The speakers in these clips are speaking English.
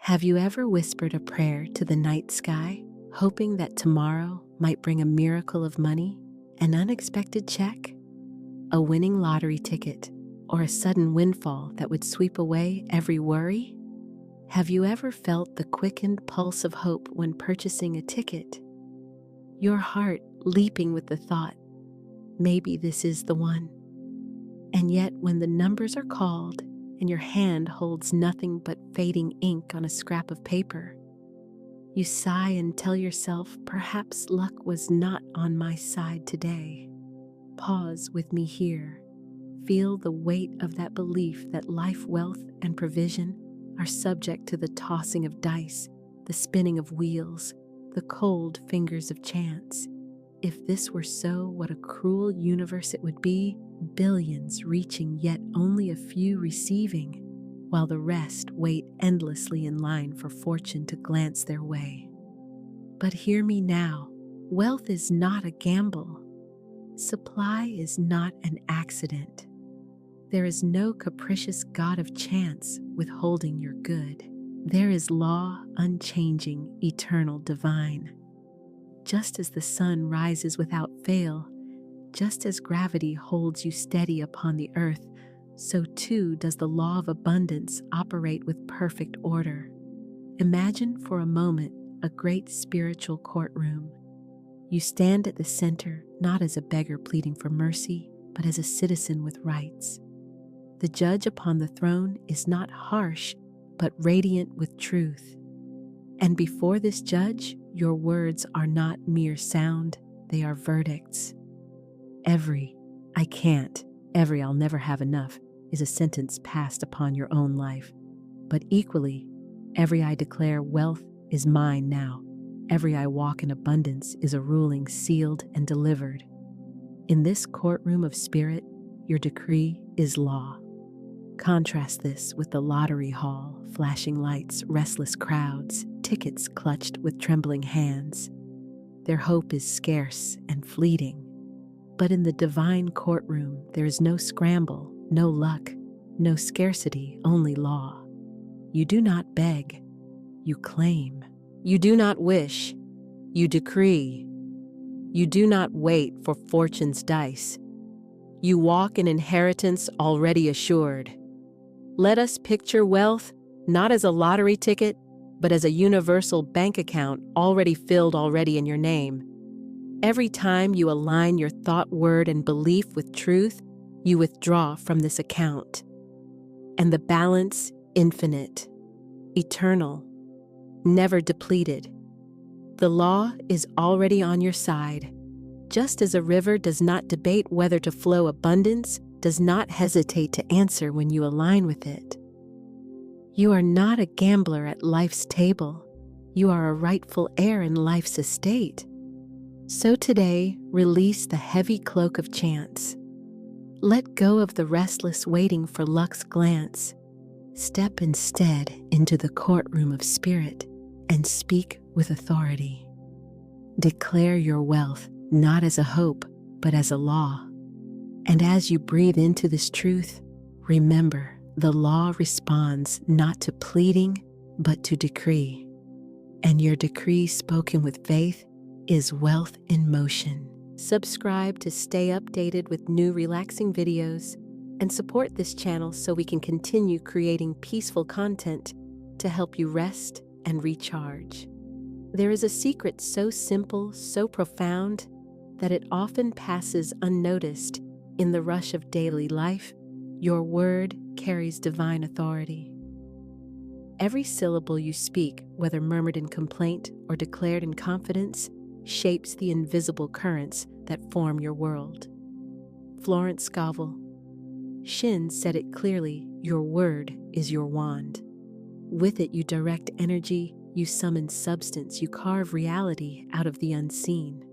Have you ever whispered a prayer to the night sky, hoping that tomorrow might bring a miracle of money, an unexpected check, a winning lottery ticket, or a sudden windfall that would sweep away every worry? Have you ever felt the quickened pulse of hope when purchasing a ticket? Your heart leaping with the thought, maybe this is the one. And yet, when the numbers are called and your hand holds nothing but fading ink on a scrap of paper, you sigh and tell yourself perhaps luck was not on my side today. Pause with me here. Feel the weight of that belief that life, wealth, and provision are subject to the tossing of dice, the spinning of wheels, the cold fingers of chance. If this were so, what a cruel universe it would be, billions reaching yet only a few receiving, while the rest wait endlessly in line for fortune to glance their way. But hear me now, wealth is not a gamble. Supply is not an accident. There is no capricious god of chance withholding your good. There is law unchanging, eternal, divine. Just as the sun rises without fail, just as gravity holds you steady upon the earth, so too does the law of abundance operate with perfect order. Imagine for a moment a great spiritual courtroom. You stand at the center not as a beggar pleading for mercy, but as a citizen with rights. The judge upon the throne is not harsh, but radiant with truth. And before this judge, your words are not mere sound, they are verdicts. Every "I can't," every "I'll never have enough" is a sentence passed upon your own life. But equally, every "I declare wealth is mine now," every "I walk in abundance" is a ruling sealed and delivered. In this courtroom of spirit, your decree is law. Contrast this with the lottery hall, flashing lights, restless crowds, tickets clutched with trembling hands. Their hope is scarce and fleeting. But in the divine courtroom, there is no scramble, no luck, no scarcity, only law. You do not beg, you claim. You do not wish, you decree. You do not wait for fortune's dice. You walk in inheritance already assured. Let us picture wealth not as a lottery ticket, but as a universal bank account already filled already in your name. Every time you align your thought, word, and belief with truth, you withdraw from this account. And the balance, infinite, eternal, never depleted. The law is already on your side. Just as a river does not debate whether to flow, abundance does not hesitate to answer when you align with it. You are not a gambler at life's table. You are a rightful heir in life's estate. So today, release the heavy cloak of chance. Let go of the restless waiting for luck's glance. Step instead into the courtroom of spirit and speak with authority. Declare your wealth not as a hope, but as a law. And as you breathe into this truth, remember the law responds not to pleading, but to decree. And your decree spoken with faith is wealth in motion. Subscribe to stay updated with new relaxing videos and support this channel so we can continue creating peaceful content to help you rest and recharge. There is a secret so simple, so profound, that it often passes unnoticed in the rush of daily life. Your word carries divine authority. Every syllable you speak, whether murmured in complaint or declared in confidence, shapes the invisible currents that form your world. Florence Scovel. Shin said it clearly, your word is your wand. With it you direct energy, you summon substance, you carve reality out of the unseen.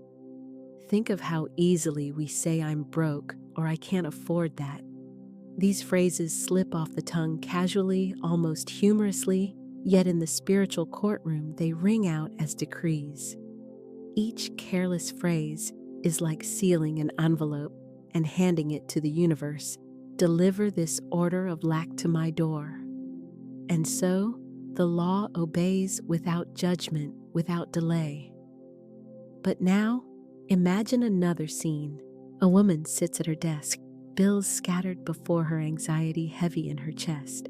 Think of how easily we say I'm broke or I can't afford that. These phrases slip off the tongue casually, almost humorously, yet in the spiritual courtroom they ring out as decrees. Each careless phrase is like sealing an envelope and handing it to the universe. Deliver this order of lack to my door. And so, The law obeys without judgment, without delay. But now, imagine another scene. A woman sits at her desk, bills scattered before her, anxiety heavy in her chest.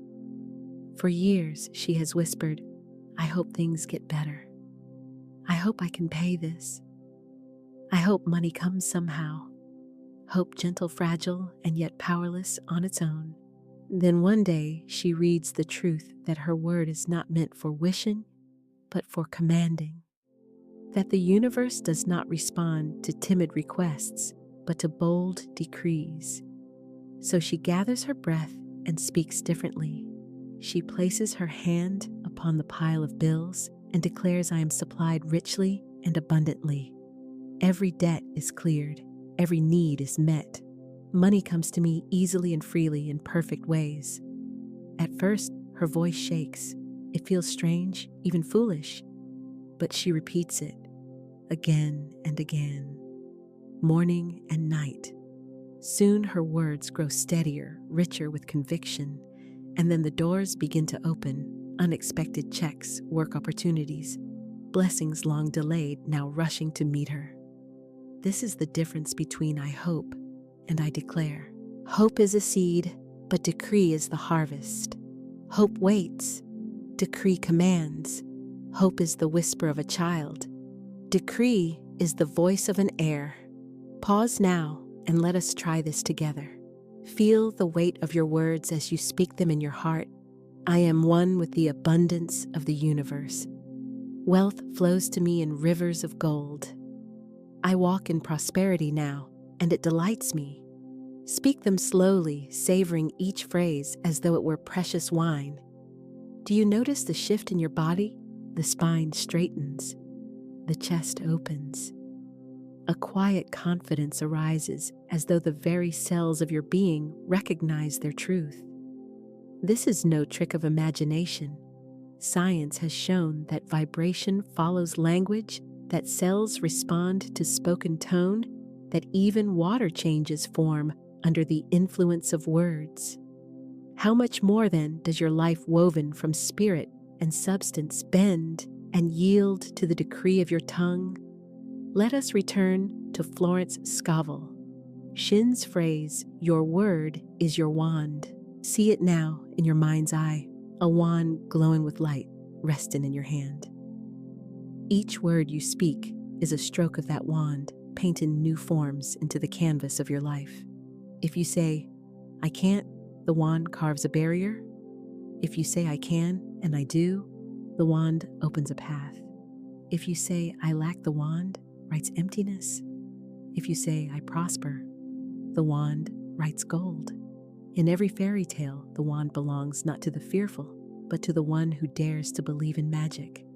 For years, she has whispered, "I hope things get better. I hope I can pay this. I hope money comes somehow." Hope gentle, fragile, and yet powerless on its own. Then one day, she reads the truth that her word is not meant for wishing, but for commanding. That the universe does not respond to timid requests, but to bold decrees. So she gathers her breath and speaks differently. She places her hand upon the pile of bills and declares, "I am supplied richly and abundantly. Every debt is cleared. Every need is met. Money comes to me easily and freely in perfect ways." At first, her voice shakes. It feels strange, even foolish. But she repeats it again and again, morning and night. Soon her words grow steadier, richer with conviction, and then the doors begin to open. Unexpected checks, work opportunities, blessings long delayed now rushing to meet her. This is the difference between I hope and I declare. Hope is a seed, but decree is the harvest. Hope waits. Decree commands. Hope is the whisper of a child. Decree is the voice of an heir. Pause now and let us try this together. Feel the weight of your words as you speak them in your heart. I am one with the abundance of the universe. Wealth flows to me in rivers of gold. I walk in prosperity now, and it delights me. Speak them slowly, savoring each phrase as though it were precious wine. Do you notice the shift in your body? The spine straightens. The chest opens. A quiet confidence arises as though the very cells of your being recognize their truth. This is no trick of imagination. Science has shown that vibration follows language, that cells respond to spoken tone, that even water changes form under the influence of words. How much more then does your life woven from spirit and substance bend and yield to the decree of your tongue? Let us return to Florence Scovel. Shin's phrase, "Your word is your wand." See it now in your mind's eye, a wand glowing with light resting in your hand. Each word you speak is a stroke of that wand, painting new forms into the canvas of your life. If you say, "I can't," the wand carves a barrier. If you say, "I can," and I do, the wand opens a path. If you say, "I lack," the wand writes emptiness. If you say, "I prosper," the wand writes gold. In every fairy tale, the wand belongs not to the fearful, but to the one who dares to believe in magic.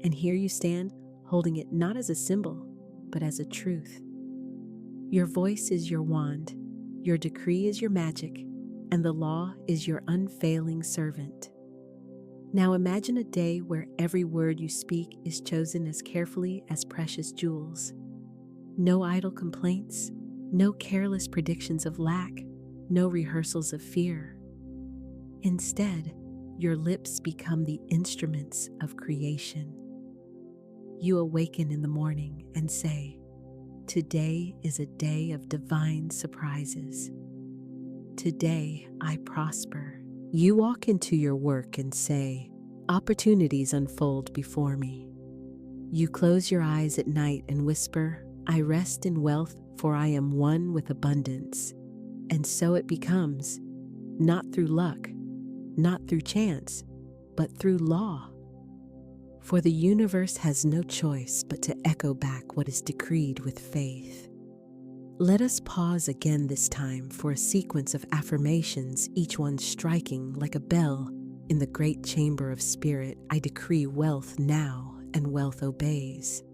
And here you stand, holding it not as a symbol, but as a truth. Your voice is your wand, your decree is your magic, and the law is your unfailing servant. Now imagine a day where every word you speak is chosen as carefully as precious jewels. No idle complaints, no careless predictions of lack, no rehearsals of fear. Instead, your lips become the instruments of creation. You awaken in the morning and say, "Today is a day of divine surprises. Today I prosper." You walk into your work and say, "Opportunities unfold before me." You close your eyes at night and whisper, "I rest in wealth, for I am one with abundance." And so it becomes, not through luck, not through chance, but through law. For the universe has no choice but to echo back what is decreed with faith. Let us pause again this time for a sequence of affirmations, each one striking like a bell in the great chamber of spirit. I decree wealth now, and wealth obeys.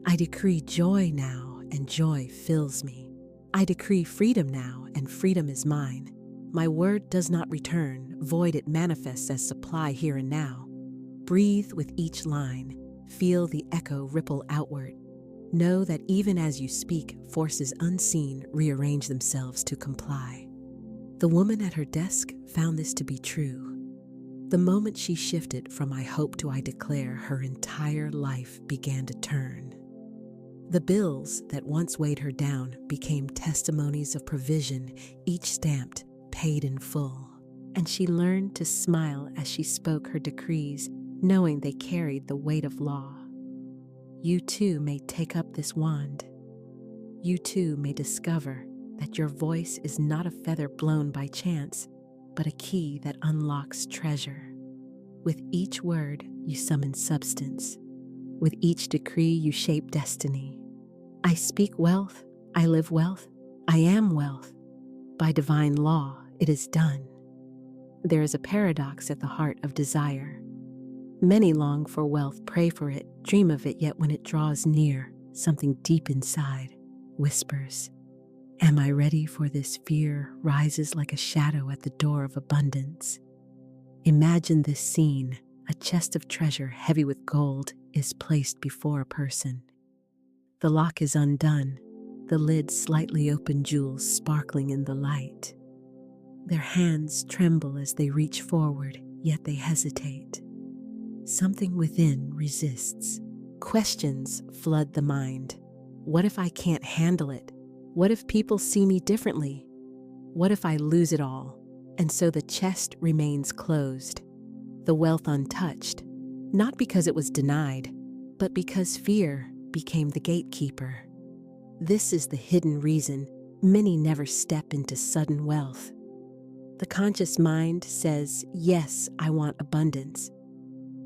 I decree joy now, and joy fills me. I decree freedom now, and freedom is mine. My word does not return void, it manifests as supply here and now. Breathe with each line. Feel the echo ripple outward. Know that even as you speak, forces unseen rearrange themselves to comply. The woman at her desk found this to be true. The moment she shifted from "I hope" to "I declare," her entire life began to turn. The bills that once weighed her down became testimonies of provision, each stamped "paid in full." And she learned to smile as she spoke her decrees, knowing they carried the weight of law. You too may take up this wand. You too may discover that your voice is not a feather blown by chance, but a key that unlocks treasure. With each word, you summon substance. With each decree, you shape destiny. I speak wealth, I live wealth, I am wealth. By divine law, it is done. There is a paradox at the heart of desire. Many long for wealth, pray for it, dream of it, yet when it draws near, something deep inside whispers, "Am I ready for this?" Fear rises like a shadow at the door of abundance. Imagine this scene. A chest of treasure heavy with gold is placed before a person. The lock is undone, the lid slightly open, jewels sparkling in the light. Their hands tremble as they reach forward, yet they hesitate. Something within resists. Questions flood the mind. What if I can't handle it? What if people see me differently? What if I lose it all? And so the chest remains closed, the wealth untouched, not because it was denied, but because fear became the gatekeeper. This is the hidden reason many never step into sudden wealth. The conscious mind says, "Yes, I want abundance."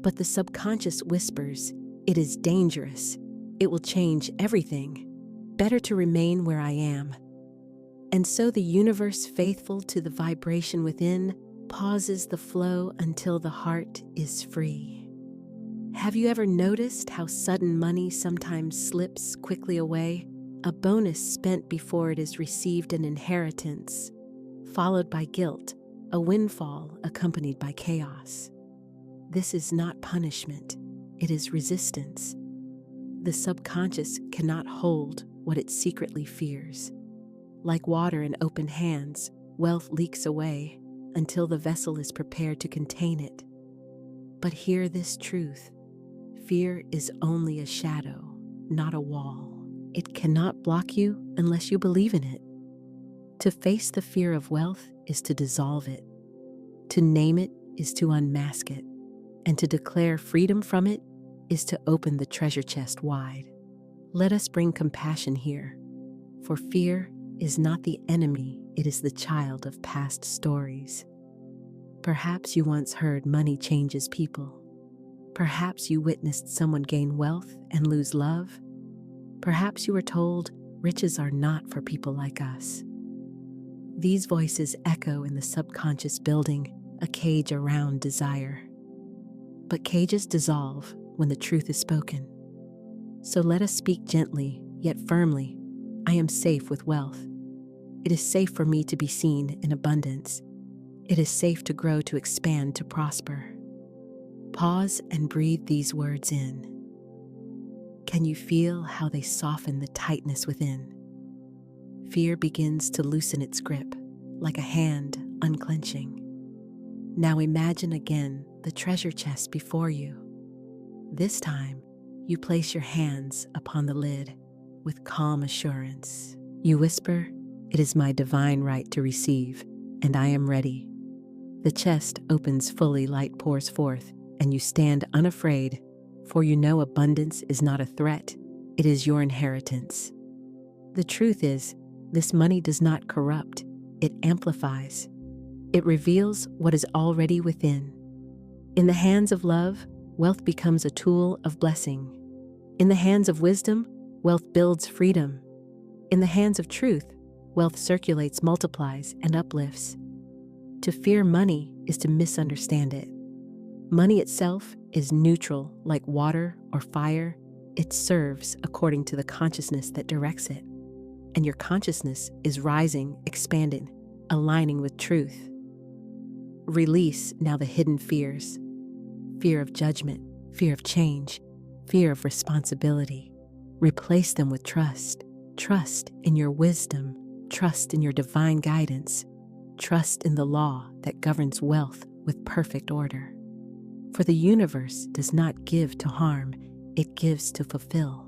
But the subconscious whispers, "It is dangerous. It will change everything. Better to remain where I am." And so the universe, faithful to the vibration within, pauses the flow until the heart is free. Have you ever noticed how sudden money sometimes slips quickly away? A bonus spent before it is received, an inheritance, followed by guilt, a windfall accompanied by chaos. This is not punishment, it is resistance. The subconscious cannot hold what it secretly fears. Like water in open hands, wealth leaks away until the vessel is prepared to contain it. But hear this truth: fear is only a shadow, not a wall. It cannot block you unless you believe in it. To face the fear of wealth is to dissolve it. To name it is to unmask it. And to declare freedom from it is to open the treasure chest wide. Let us bring compassion here, for fear is not the enemy, it is the child of past stories. Perhaps you once heard money changes people. Perhaps you witnessed someone gain wealth and lose love. Perhaps you were told riches are not for people like us. These voices echo in the subconscious, building a cage around desire. But cages dissolve when the truth is spoken. So let us speak gently, yet firmly. I am safe with wealth. It is safe for me to be seen in abundance. It is safe to grow, to expand, to prosper. Pause and breathe these words in. Can you feel how they soften the tightness within? Fear begins to loosen its grip, like a hand unclenching. Now imagine again the treasure chest before you. This time, you place your hands upon the lid with calm assurance. You whisper, "It is my divine right to receive, and I am ready." The chest opens fully, light pours forth, and you stand unafraid, for you know abundance is not a threat, it is your inheritance. The truth is, this money does not corrupt, it amplifies. It reveals what is already within. In the hands of love, wealth becomes a tool of blessing. In the hands of wisdom, wealth builds freedom. In the hands of truth, wealth circulates, multiplies, and uplifts. To fear money is to misunderstand it. Money itself is neutral, like water or fire. It serves according to the consciousness that directs it. And your consciousness is rising, expanding, aligning with truth. Release now the hidden fears. Fear of judgment, fear of change, fear of responsibility. Replace them with trust. Trust in your wisdom, trust in your divine guidance, trust in the law that governs wealth with perfect order. For the universe does not give to harm, it gives to fulfill.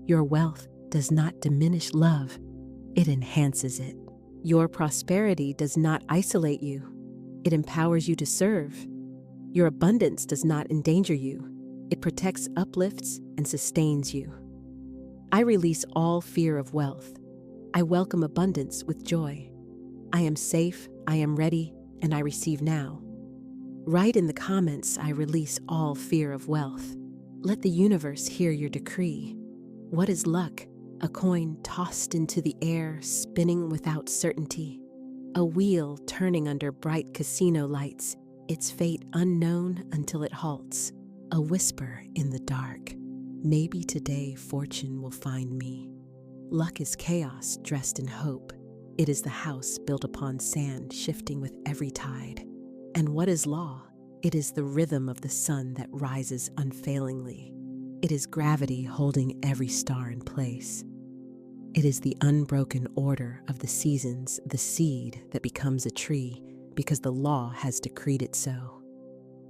Your wealth does not diminish love, it enhances it. Your prosperity does not isolate you, it empowers you to serve. Your abundance does not endanger you, it protects, uplifts, and sustains you. I release all fear of wealth. I welcome abundance with joy. I am safe, I am ready, and I receive now. Write in the comments, I release all fear of wealth. Let the universe hear your decree. What is luck? A coin tossed into the air, spinning without certainty. A wheel turning under bright casino lights, its fate unknown until it halts. A whisper in the dark. Maybe today fortune will find me. Luck is chaos dressed in hope. It is the house built upon sand, shifting with every tide. And what is law? It is the rhythm of the sun that rises unfailingly. It is gravity holding every star in place. It is the unbroken order of the seasons, the seed that becomes a tree because the law has decreed it so.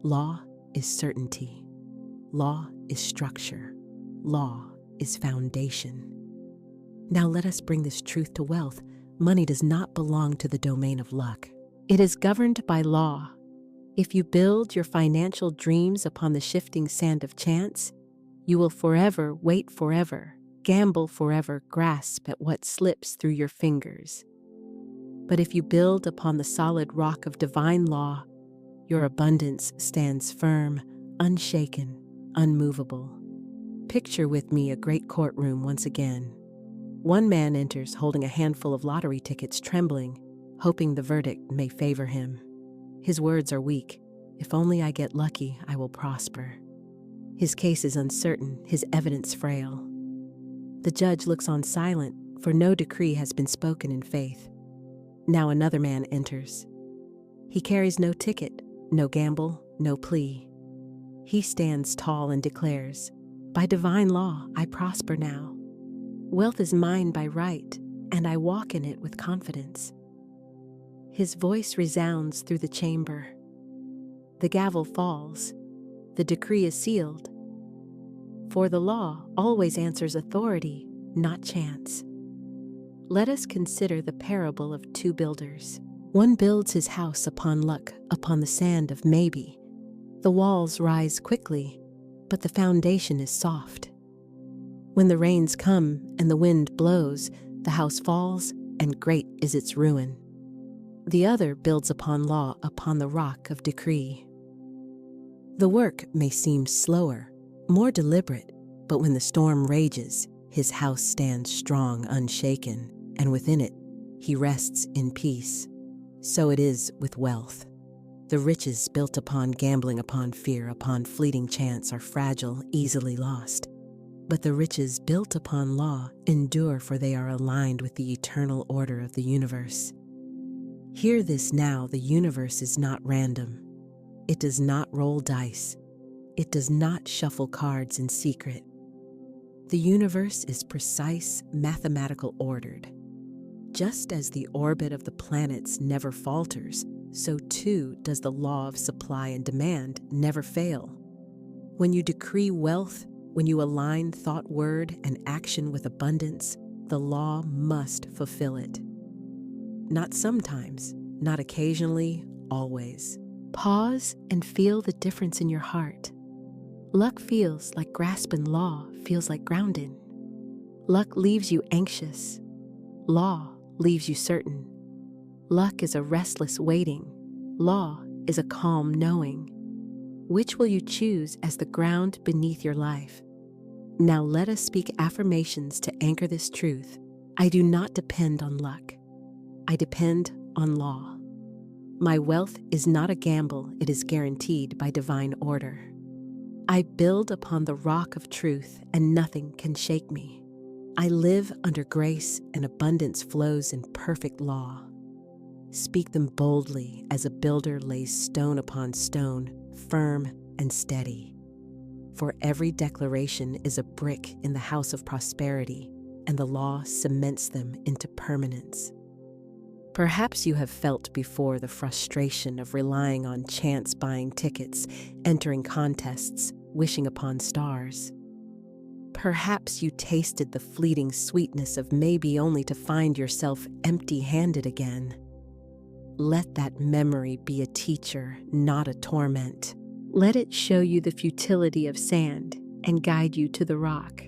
Law is certainty. Law is structure. Law is foundation. Now let us bring this truth to wealth. Money does not belong to the domain of luck. It is governed by law. If you build your financial dreams upon the shifting sand of chance, you will forever wait forever, gamble forever, grasp at what slips through your fingers. But if you build upon the solid rock of divine law, your abundance stands firm, unshaken, unmovable. Picture with me a great courtroom once again. One man enters holding a handful of lottery tickets, trembling, hoping the verdict may favor him. His words are weak. If only I get lucky, I will prosper. His case is uncertain, his evidence frail. The judge looks on silent, for no decree has been spoken in faith. Now another man enters. He carries no ticket, no gamble, no plea. He stands tall and declares, "By divine law, I prosper now. Wealth is mine by right, and I walk in it with confidence." His voice resounds through the chamber. The gavel falls. The decree is sealed. For the law always answers authority, not chance. Let us consider the parable of two builders. One builds his house upon luck, upon the sand of maybe. The walls rise quickly, but the foundation is soft. When the rains come and the wind blows, the house falls, and great is its ruin. The other builds upon law, upon the rock of decree. The work may seem slower, more deliberate, but when the storm rages, his house stands strong, unshaken, and within it, he rests in peace. So it is with wealth. The riches built upon gambling, upon fear, upon fleeting chance are fragile, easily lost. But the riches built upon law endure, for they are aligned with the eternal order of the universe. Hear this now, the universe is not random. It does not roll dice. It does not shuffle cards in secret. The universe is precise, mathematical, ordered. Just as the orbit of the planets never falters, so too does the law of supply and demand never fail. When you decree wealth, when you align thought, word, and action with abundance, the law must fulfill it. Not sometimes, not occasionally, always. Pause and feel the difference in your heart. Luck feels like grasping, law feels like grounding. Luck leaves you anxious. Law leaves you certain. Luck is a restless waiting. Law is a calm knowing. Which will you choose as the ground beneath your life? Now let us speak affirmations to anchor this truth. I do not depend on luck. I depend on law. My wealth is not a gamble, it is guaranteed by divine order. I build upon the rock of truth, and nothing can shake me. I live under grace, and abundance flows in perfect law. Speak them boldly as a builder lays stone upon stone, firm and steady. For every declaration is a brick in the house of prosperity, and the law cements them into permanence. Perhaps you have felt before the frustration of relying on chance buying tickets, entering contests, wishing upon stars. Perhaps you tasted the fleeting sweetness of maybe only to find yourself empty-handed again. Let that memory be a teacher, not a torment. Let it show you the futility of sand and guide you to the rock.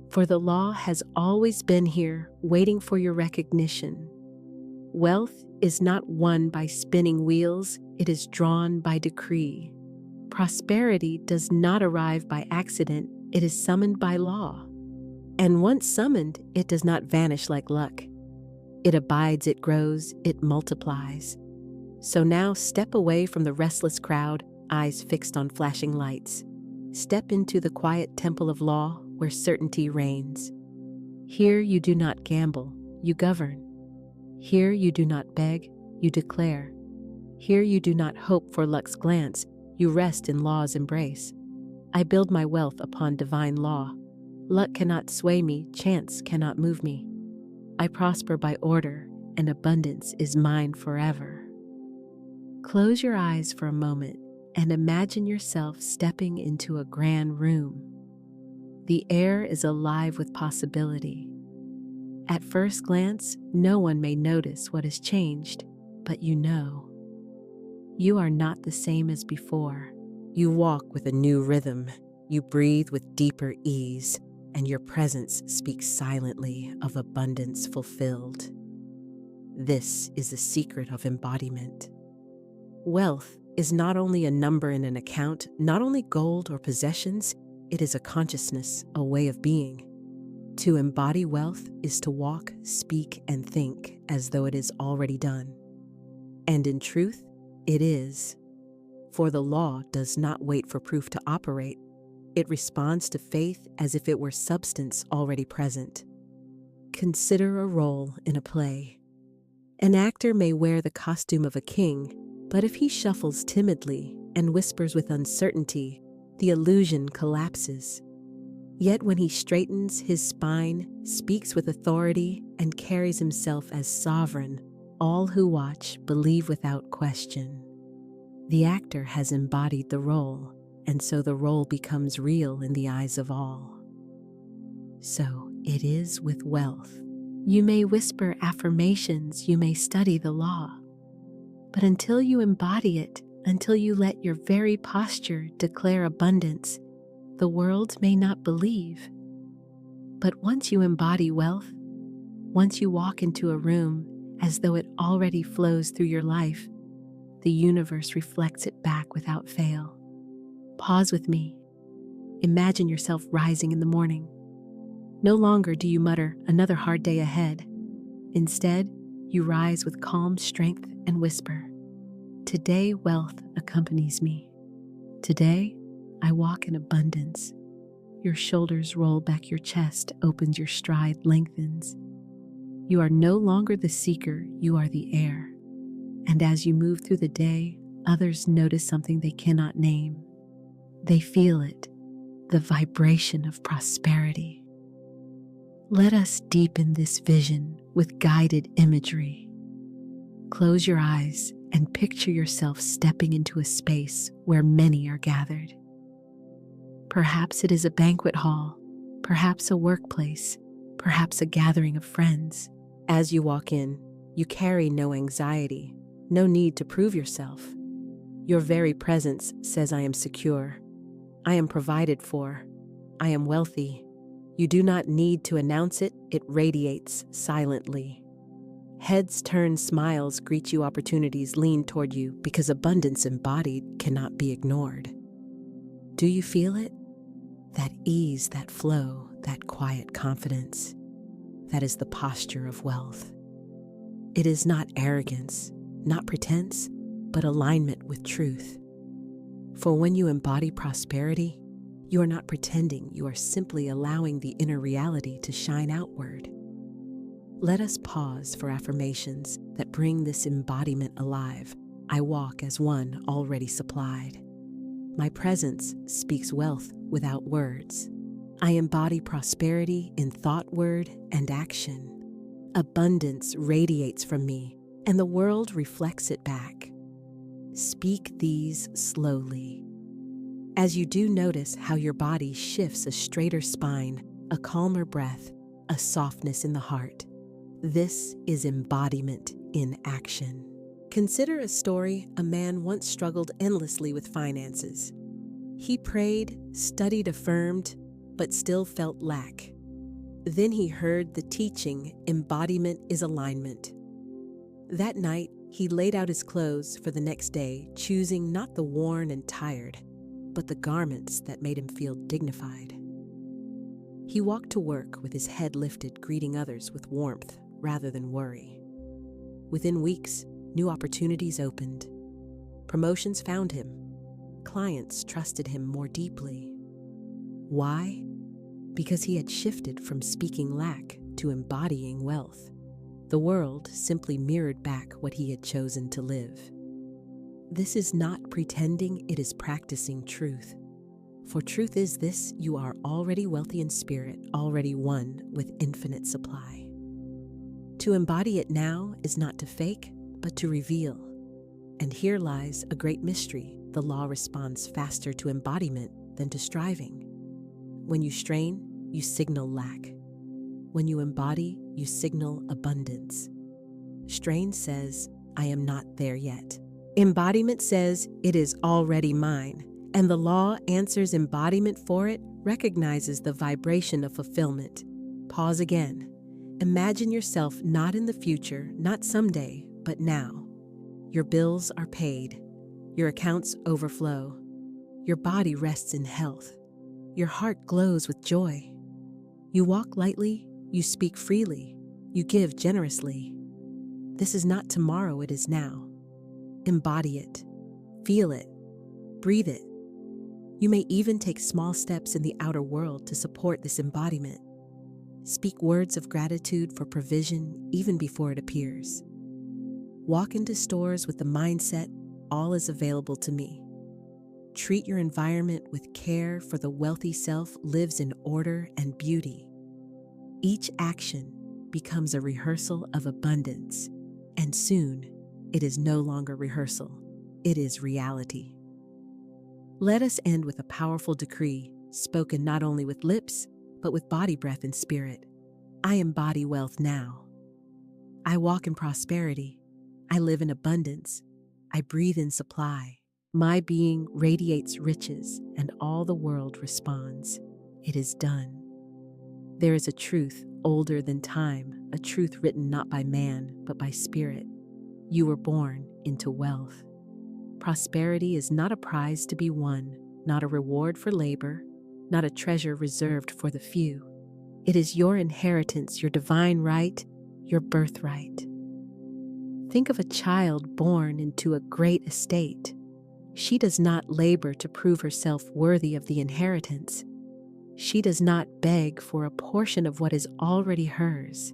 For the law has always been here, waiting for your recognition. Wealth is not won by spinning wheels, it is drawn by decree. Prosperity does not arrive by accident, it is summoned by law. And once summoned, it does not vanish like luck. It abides, it grows, it multiplies. So now step away from the restless crowd, eyes fixed on flashing lights. Step into the quiet temple of law where certainty reigns. Here you do not gamble, you govern. Here you do not beg, you declare. Here you do not hope for luck's glance, you rest in law's embrace. I build my wealth upon divine law. Luck cannot sway me, chance cannot move me. I prosper by order, and abundance is mine forever. Close your eyes for a moment and imagine yourself stepping into a grand room. The air is alive with possibility. At first glance, no one may notice what has changed, but you know. You are not the same as before. You walk with a new rhythm, you breathe with deeper ease, and your presence speaks silently of abundance fulfilled. This is the secret of embodiment. Wealth is not only a number in an account, not only gold or possessions, it is a consciousness, a way of being. To embody wealth is to walk, speak, and think as though it is already done. And in truth, it is. For the law does not wait for proof to operate. It responds to faith as if it were substance already present. Consider a role in a play. An actor may wear the costume of a king, but if he shuffles timidly and whispers with uncertainty, the illusion collapses. Yet when he straightens his spine, speaks with authority, and carries himself as sovereign, all who watch believe without question. The actor has embodied the role, and so the role becomes real in the eyes of all. So it is with wealth. You may whisper affirmations, you may study the law, but until you embody it, until you let your very posture declare abundance, the world may not believe. But once you embody wealth, once you walk into a room as though it already flows through your life, the universe reflects it back without fail. Pause with me. Imagine yourself rising in the morning. No longer do you mutter, "Another hard day ahead." Instead, you rise with calm strength and whisper, "Today wealth accompanies me. Today I walk in abundance." Your shoulders roll back, your chest opens, your stride lengthens. You are no longer the seeker, you are the heir. And as you move through the day, others notice something they cannot name. They feel it, the vibration of prosperity. Let us deepen this vision with guided imagery. Close your eyes and picture yourself stepping into a space where many are gathered. Perhaps it is a banquet hall, perhaps a workplace, perhaps a gathering of friends. As you walk in, you carry no anxiety, no need to prove yourself. Your very presence says, "I am secure. I am provided for. I am wealthy." You do not need to announce it, it radiates silently. Heads turn, smiles greet you, opportunities lean toward you because abundance embodied cannot be ignored. Do you feel it? That ease, that flow, that quiet confidence. That is the posture of wealth. It is not arrogance, not pretense, but alignment with truth. For when you embody prosperity, you are not pretending, you are simply allowing the inner reality to shine outward. Let us pause for affirmations that bring this embodiment alive. I walk as one already supplied. My presence speaks wealth without words. I embody prosperity in thought, word, and action. Abundance radiates from me, and the world reflects it back. Speak these slowly. As you do, notice how your body shifts: a straighter spine, a calmer breath, a softness in the heart. This is embodiment in action. Consider a story. A man once struggled endlessly with finances. He prayed, studied, affirmed, but still felt lack. Then he heard the teaching, embodiment is alignment. That night, he laid out his clothes for the next day, choosing not the worn and tired, but the garments that made him feel dignified. He walked to work with his head lifted, greeting others with warmth rather than worry. Within weeks, new opportunities opened. Promotions found him. Clients trusted him more deeply. Why? Because he had shifted from speaking lack to embodying wealth. The world simply mirrored back what he had chosen to live. This is not pretending, it is practicing truth. For truth is this: you are already wealthy in spirit, already one with infinite supply. To embody it now is not to fake, but to reveal. And here lies a great mystery. The law responds faster to embodiment than to striving. When you strain, you signal lack. When you embody, you signal abundance. Strain says, I am not there yet. Embodiment says, it is already mine. And the law answers embodiment for it, recognizes the vibration of fulfillment. Pause again. Imagine yourself not in the future, not someday, but now. Your bills are paid. Your accounts overflow. Your body rests in health. Your heart glows with joy. You walk lightly, you speak freely, you give generously. This is not tomorrow, it is now. Embody it, feel it, breathe it. You may even take small steps in the outer world to support this embodiment. Speak words of gratitude for provision even before it appears. Walk into stores with the mindset, all is available to me. Treat your environment with care, for the wealthy self lives in order and beauty. Each action becomes a rehearsal of abundance, and soon it is no longer rehearsal, it is reality. Let us end with a powerful decree, spoken not only with lips, but with body, breath, and spirit. I embody wealth now. I walk in prosperity. I live in abundance. I breathe in supply. My being radiates riches, and all the world responds. It is done. There is a truth older than time, a truth written not by man, but by spirit. You were born into wealth. Prosperity is not a prize to be won, not a reward for labor, not a treasure reserved for the few. It is your inheritance, your divine right, your birthright. Think of a child born into a great estate. She does not labor to prove herself worthy of the inheritance. She does not beg for a portion of what is already hers.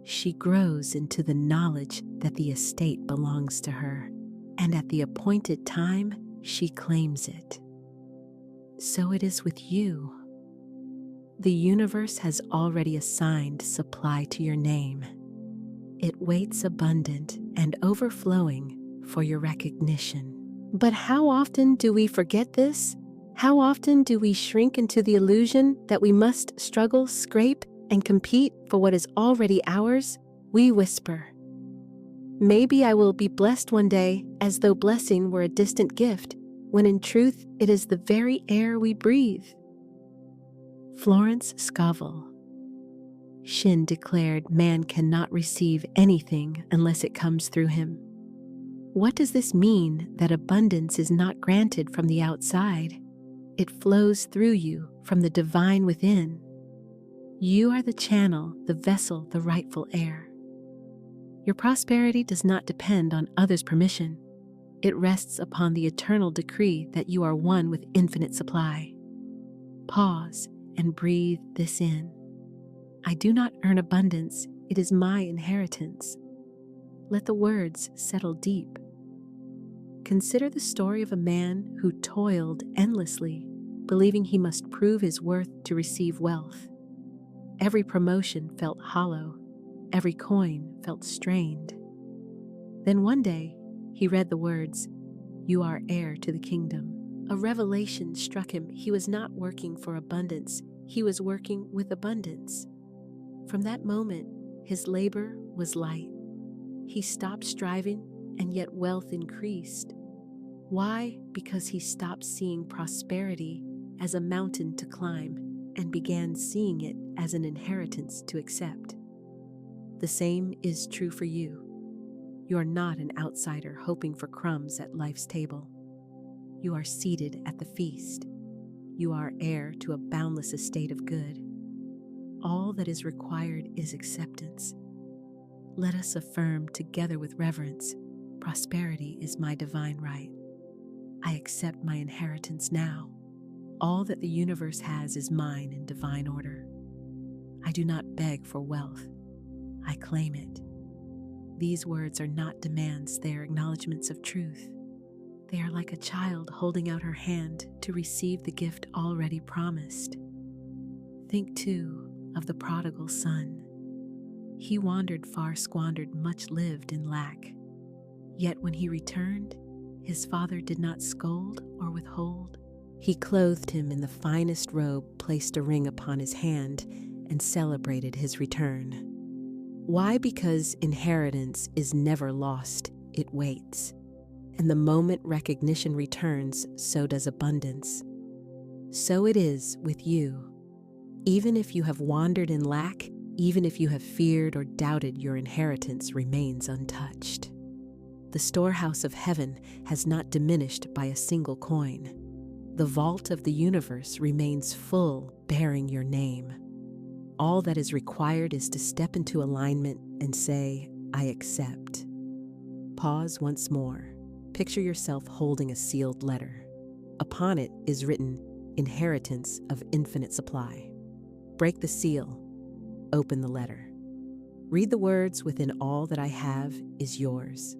She grows into the knowledge that the estate belongs to her, and at the appointed time, she claims it. So it is with you. The universe has already assigned supply to your name. It waits abundant and overflowing for your recognition. But how often do we forget this? How often do we shrink into the illusion that we must struggle, scrape, and compete for what is already ours? We whisper, maybe I will be blessed one day, as though blessing were a distant gift, when in truth it is the very air we breathe. Florence Scovel. Shin declared man cannot receive anything unless it comes through him. What does this mean, that abundance is not granted from the outside? It flows through you from the divine within. You are the channel, the vessel, the rightful heir. Your prosperity does not depend on others' permission. It rests upon the eternal decree that you are one with infinite supply. Pause and breathe this in. I do not earn abundance, it is my inheritance. Let the words settle deep. Consider the story of a man who toiled endlessly, believing he must prove his worth to receive wealth. Every promotion felt hollow. Every coin felt strained. Then one day, he read the words, "You are heir to the kingdom." A revelation struck him. He was not working for abundance. He was working with abundance. From that moment, his labor was light. He stopped striving, and yet wealth increased. Why? Because he stopped seeing prosperity as a mountain to climb and began seeing it as an inheritance to accept. The same is true for you. You are not an outsider hoping for crumbs at life's table. You are seated at the feast. You are heir to a boundless estate of good. All that is required is acceptance. Let us affirm together with reverence, prosperity is my divine right. I accept my inheritance now. All that the universe has is mine in divine order. I do not beg for wealth. I claim it. These words are not demands, they are acknowledgments of truth. They are like a child holding out her hand to receive the gift already promised. Think, too, of the prodigal son. He wandered far, squandered, much lived in lack. Yet when he returned, his father did not scold or withhold. He clothed him in the finest robe, placed a ring upon his hand, and celebrated his return. Why? Because inheritance is never lost, it waits. And the moment recognition returns, so does abundance. So it is with you. Even if you have wandered in lack, even if you have feared or doubted, your inheritance remains untouched. The storehouse of heaven has not diminished by a single coin. The vault of the universe remains full, bearing your name. All that is required is to step into alignment and say, I accept. Pause once more. Picture yourself holding a sealed letter. Upon it is written, inheritance of infinite supply. Break the seal. Open the letter. Read the words, within all that I have is yours.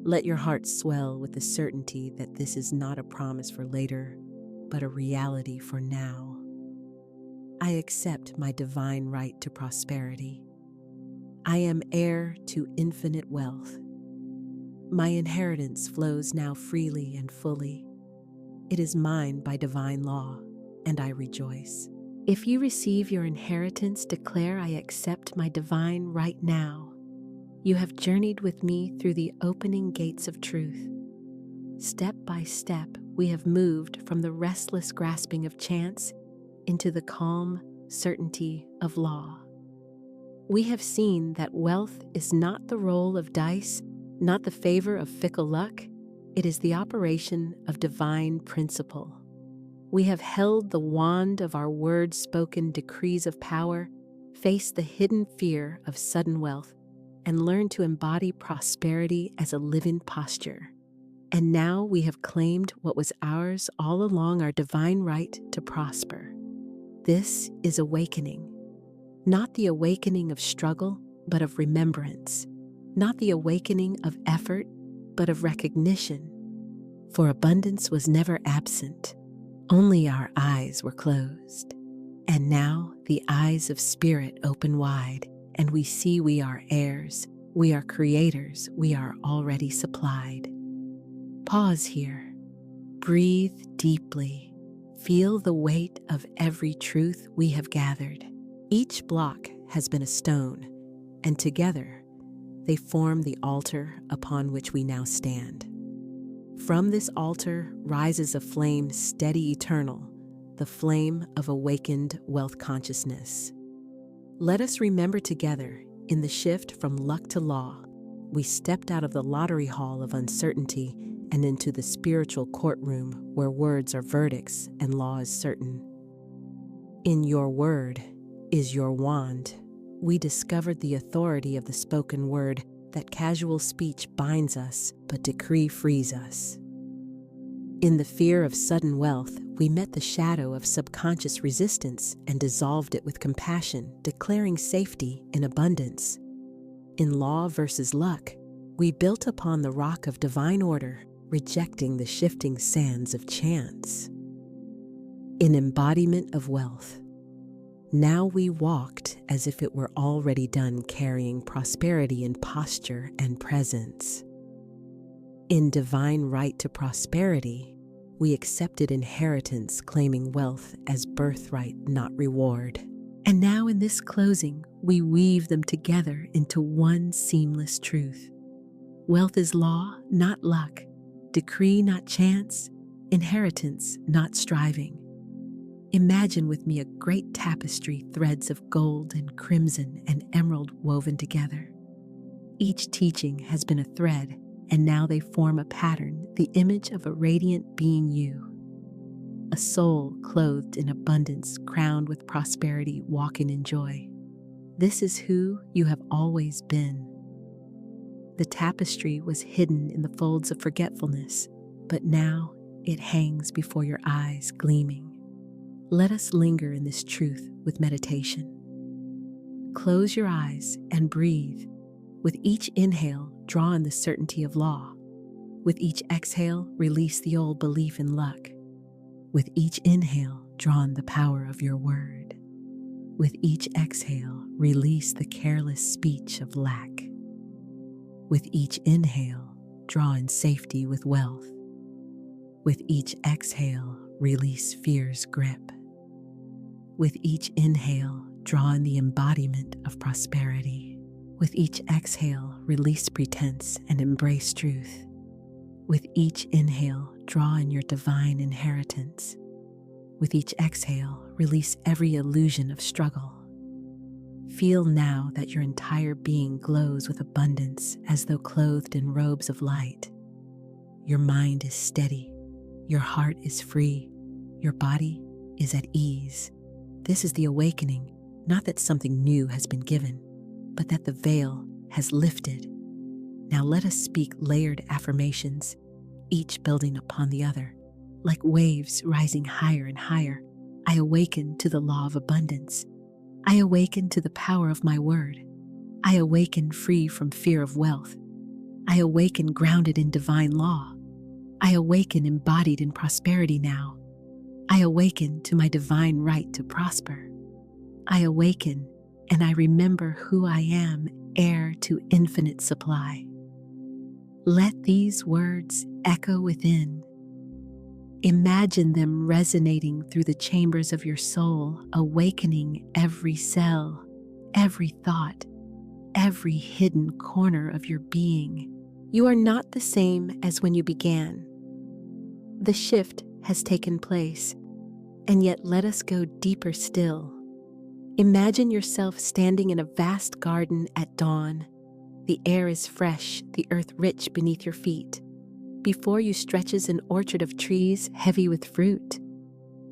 Let your heart swell with the certainty that this is not a promise for later, but a reality for now. I accept my divine right to prosperity. I am heir to infinite wealth. My inheritance flows now freely and fully. It is mine by divine law, and I rejoice. If you receive your inheritance, declare, I accept my divine right now. You have journeyed with me through the opening gates of truth. Step by step, we have moved from the restless grasping of chance into the calm certainty of law. We have seen that wealth is not the roll of dice, not the favor of fickle luck. It is the operation of divine principle. We have held the wand of our word-spoken decrees of power, faced the hidden fear of sudden wealth, and learned to embody prosperity as a living posture. And now we have claimed what was ours all along, our divine right to prosper. This is awakening. Not the awakening of struggle, but of remembrance. Not the awakening of effort, but of recognition. For abundance was never absent. Only our eyes were closed. And now the eyes of spirit open wide, and we see we are heirs, we are creators, we are already supplied. Pause here. Breathe deeply. Feel the weight of every truth we have gathered. Each block has been a stone, and together they form the altar upon which we now stand. From this altar rises a flame steady, eternal, the flame of awakened wealth consciousness. Let us remember together, in the shift from luck to law, we stepped out of the lottery hall of uncertainty and into the spiritual courtroom where words are verdicts and law is certain. In your word is your wand. We discovered the authority of the spoken word, that casual speech binds us, but decree frees us. In the fear of sudden wealth, we met the shadow of subconscious resistance and dissolved it with compassion, declaring safety in abundance. In law versus luck, we built upon the rock of divine order, rejecting the shifting sands of chance. In embodiment of wealth, now we walked as if it were already done, carrying prosperity in posture and presence. In divine right to prosperity, we accepted inheritance, claiming wealth as birthright, not reward. And now in this closing, we weave them together into one seamless truth. Wealth is law, not luck. Decree, not chance. Inheritance, not striving. Imagine with me a great tapestry, threads of gold and crimson and emerald woven together. Each teaching has been a thread, and now they form a pattern, the image of a radiant being you. A soul clothed in abundance, crowned with prosperity, walking in joy. This is who you have always been. The tapestry was hidden in the folds of forgetfulness, but now it hangs before your eyes, gleaming. Let us linger in this truth with meditation. Close your eyes and breathe. With each inhale, draw in the certainty of law. With each exhale, release the old belief in luck. With each inhale, draw in the power of your word. With each exhale, release the careless speech of lack. With each inhale, draw in safety with wealth. With each exhale, release fear's grip. With each inhale, draw in the embodiment of prosperity. With each exhale, release pretense and embrace truth. With each inhale, draw in your divine inheritance. With each exhale, release every illusion of struggle. Feel now that your entire being glows with abundance as though clothed in robes of light. Your mind is steady, your heart is free, your body is at ease. This is the awakening, not that something new has been given, but that the veil has lifted. Now let us speak layered affirmations, each building upon the other. Like waves rising higher and higher, I awaken to the law of abundance. I awaken to the power of my word. I awaken free from fear of wealth. I awaken grounded in divine law. I awaken embodied in prosperity now. I awaken to my divine right to prosper. I awaken and I remember who I am, heir to infinite supply. Let these words echo within. Imagine them resonating through the chambers of your soul, awakening every cell, every thought, every hidden corner of your being. You are not the same as when you began. The shift has taken place, and yet let us go deeper still. Imagine yourself standing in a vast garden at dawn. The air is fresh, the earth rich beneath your feet. Before you stretches an orchard of trees heavy with fruit.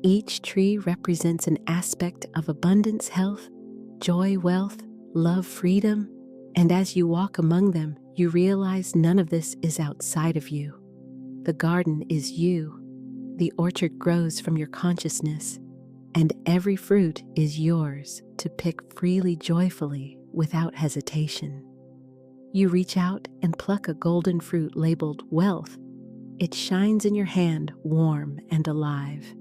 Each tree represents an aspect of abundance, health, joy, wealth, love, freedom. And as you walk among them, you realize none of this is outside of you. The garden is you. The orchard grows from your consciousness, and every fruit is yours to pick freely, joyfully, without hesitation. You reach out and pluck a golden fruit labeled wealth. It shines in your hand, warm and alive.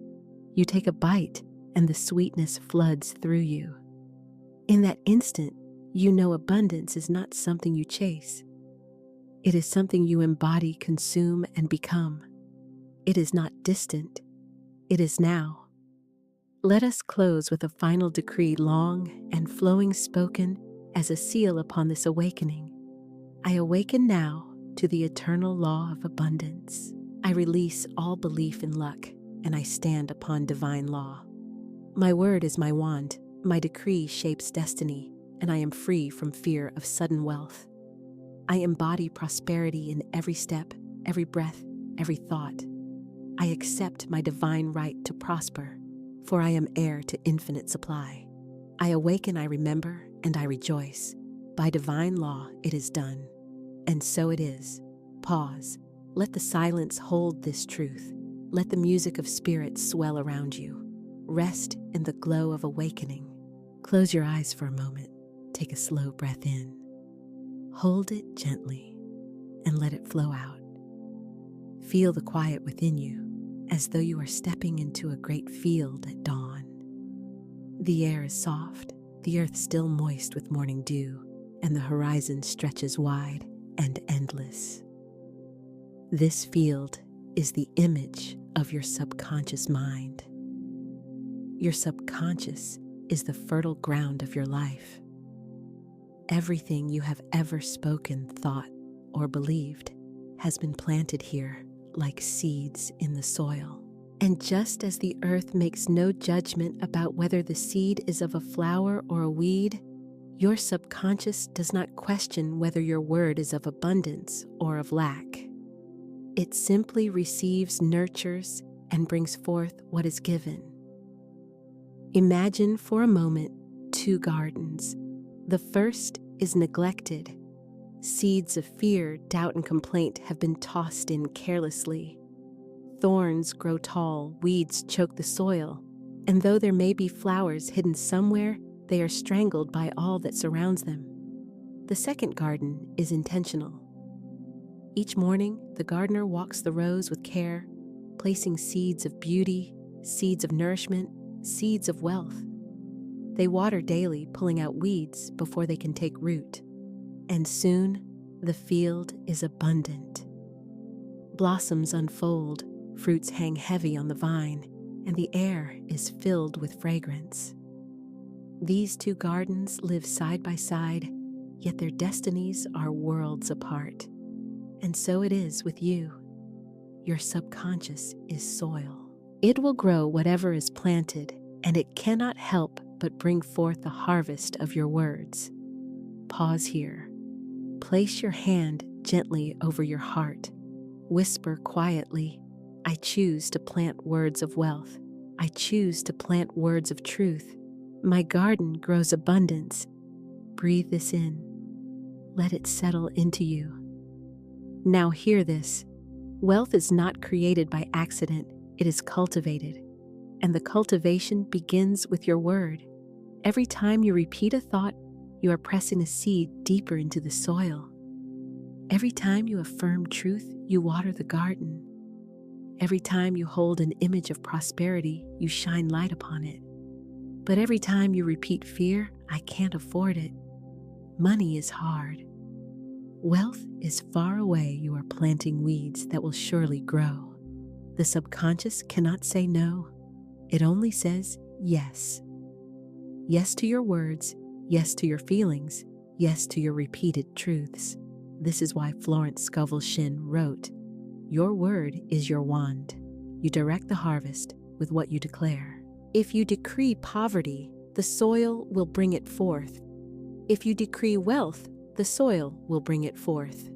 You take a bite, and the sweetness floods through you. In that instant, you know abundance is not something you chase. It is something you embody, consume, and become. It is not distant. It is now. Let us close with a final decree, long and flowing, spoken as a seal upon this awakening. I awaken now to the eternal law of abundance. I release all belief in luck, and I stand upon divine law. My word is my wand, my decree shapes destiny, and I am free from fear of sudden wealth. I embody prosperity in every step, every breath, every thought. I accept my divine right to prosper, for I am heir to infinite supply. I awaken, I remember, and I rejoice. By divine law it is done. And so it is. Pause. Let the silence hold this truth. Let the music of spirit swell around you. Rest in the glow of awakening. Close your eyes for a moment. Take a slow breath in. Hold it gently and let it flow out. Feel the quiet within you, as though you are stepping into a great field at dawn. The air is soft, the earth still moist with morning dew, and the horizon stretches wide and endless. This field is the image of your subconscious mind. Your subconscious is the fertile ground of your life. Everything you have ever spoken, thought, or believed has been planted here like seeds in the soil. And just as the earth makes no judgment about whether the seed is of a flower or a weed, your subconscious does not question whether your word is of abundance or of lack. It simply receives, nurtures, and brings forth what is given. Imagine for a moment 2 gardens. The first is neglected. Seeds of fear, doubt, and complaint have been tossed in carelessly. Thorns grow tall, weeds choke the soil, and though there may be flowers hidden somewhere, they are strangled by all that surrounds them. The second garden is intentional. Each morning, the gardener walks the rows with care, placing seeds of beauty, seeds of nourishment, seeds of wealth. They water daily, pulling out weeds before they can take root. And soon, the field is abundant. Blossoms unfold, fruits hang heavy on the vine, and the air is filled with fragrance. These 2 gardens live side by side, yet their destinies are worlds apart. And so it is with you. Your subconscious is soil. It will grow whatever is planted, and it cannot help but bring forth the harvest of your words. Pause here. Place your hand gently over your heart. Whisper quietly, I choose to plant words of wealth. I choose to plant words of truth. My garden grows abundance. Breathe this in. Let it settle into you. Now hear this. Wealth is not created by accident. It is cultivated. And the cultivation begins with your word. Every time you repeat a thought, you are pressing a seed deeper into the soil. Every time you affirm truth, you water the garden. Every time you hold an image of prosperity, you shine light upon it. But every time you repeat fear, I can't afford it. Money is hard. Wealth is far away. You are planting weeds that will surely grow. The subconscious cannot say no. It only says yes. Yes to your words, yes to your feelings, yes to your repeated truths. This is why Florence Scovel Shinn wrote, Your word is your wand. You direct the harvest with what you declare. If you decree poverty, the soil will bring it forth. If you decree wealth, the soil will bring it forth.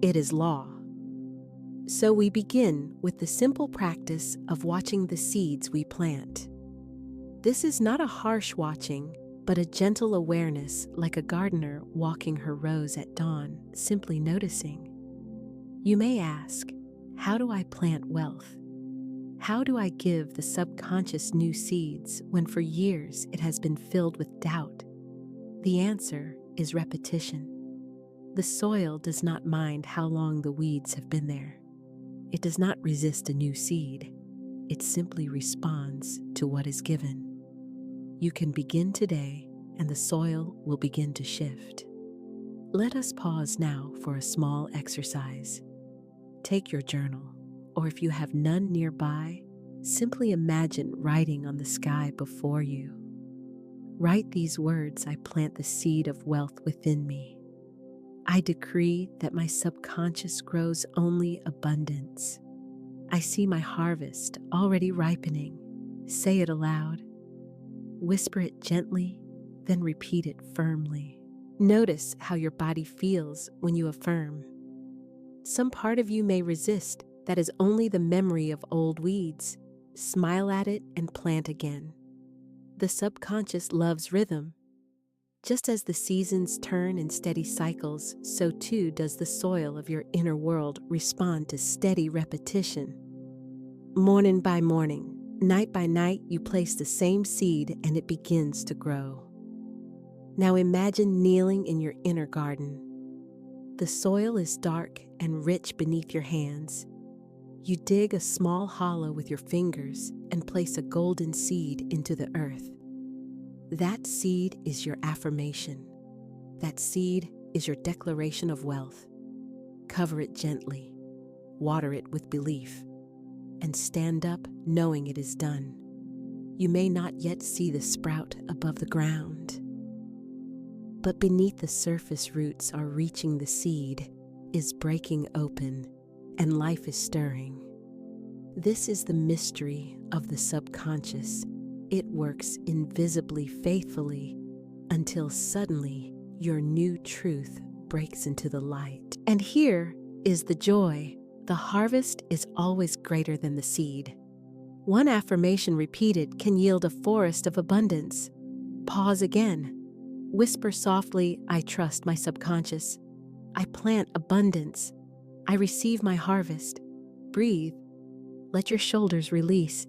It is law. So we begin with the simple practice of watching the seeds we plant. This is not a harsh watching, but a gentle awareness, like a gardener walking her rows at dawn, simply noticing. You may ask, how do I plant wealth? How do I give the subconscious new seeds when for years it has been filled with doubt? The answer is repetition. The soil does not mind how long the weeds have been there. It does not resist a new seed. It simply responds to what is given. You can begin today, and the soil will begin to shift. Let us pause now for a small exercise. Take your journal, or if you have none nearby, simply imagine writing on the sky before you. Write these words, I plant the seed of wealth within me. I decree that my subconscious grows only abundance. I see my harvest already ripening. Say it aloud. Whisper it gently, then repeat it firmly. Notice how your body feels when you affirm. Some part of you may resist. That is only the memory of old weeds. Smile at it and plant again. The subconscious loves rhythm. Just as the seasons turn in steady cycles, so too does the soil of your inner world respond to steady repetition. Morning by morning, night by night, you place the same seed and it begins to grow. Now imagine kneeling in your inner garden. The soil is dark and rich beneath your hands. You dig a small hollow with your fingers and place a golden seed into the earth. That seed is your affirmation. That seed is your declaration of wealth. Cover it gently. water it with belief, and stand up knowing it is done. You may not yet see the sprout above the ground, but beneath the surface roots are reaching the seed, is breaking open, and life is stirring. This is the mystery of the subconscious. It works invisibly faithfully until suddenly your new truth breaks into the light. And here is the joy. The harvest is always greater than the seed. One affirmation repeated can yield a forest of abundance. Pause again. Whisper softly, I trust my subconscious. I plant abundance. I receive my harvest. Breathe. Let your shoulders release.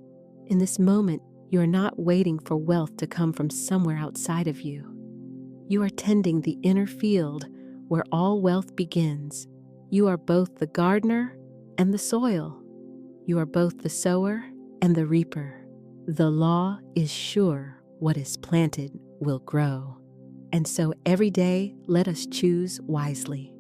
In this moment, you are not waiting for wealth to come from somewhere outside of you. You are tending the inner field where all wealth begins. You are both the gardener and the soil. You are both the sower and the reaper. The law is sure what is planted will grow. And so every day, let us choose wisely.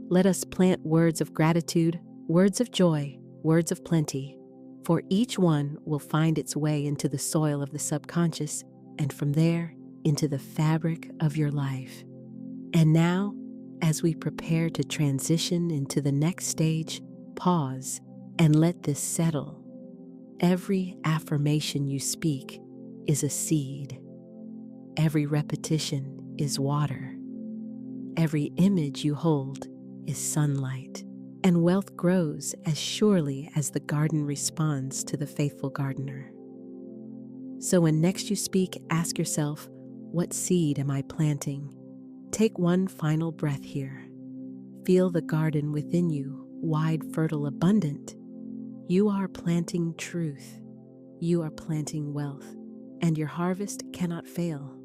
Let us plant words of gratitude, words of joy, words of plenty, for each one will find its way into the soil of the subconscious, and from there, into the fabric of your life. And now, as we prepare to transition into the next stage, pause and let this settle. Every affirmation you speak is a seed. Every repetition is water. Every image you hold is sunlight. And wealth grows as surely as the garden responds to the faithful gardener. So when next you speak, ask yourself, what seed am I planting? Take one final breath here. Feel the garden within you, wide, fertile, abundant. You are planting truth. You are planting wealth, and your harvest cannot fail.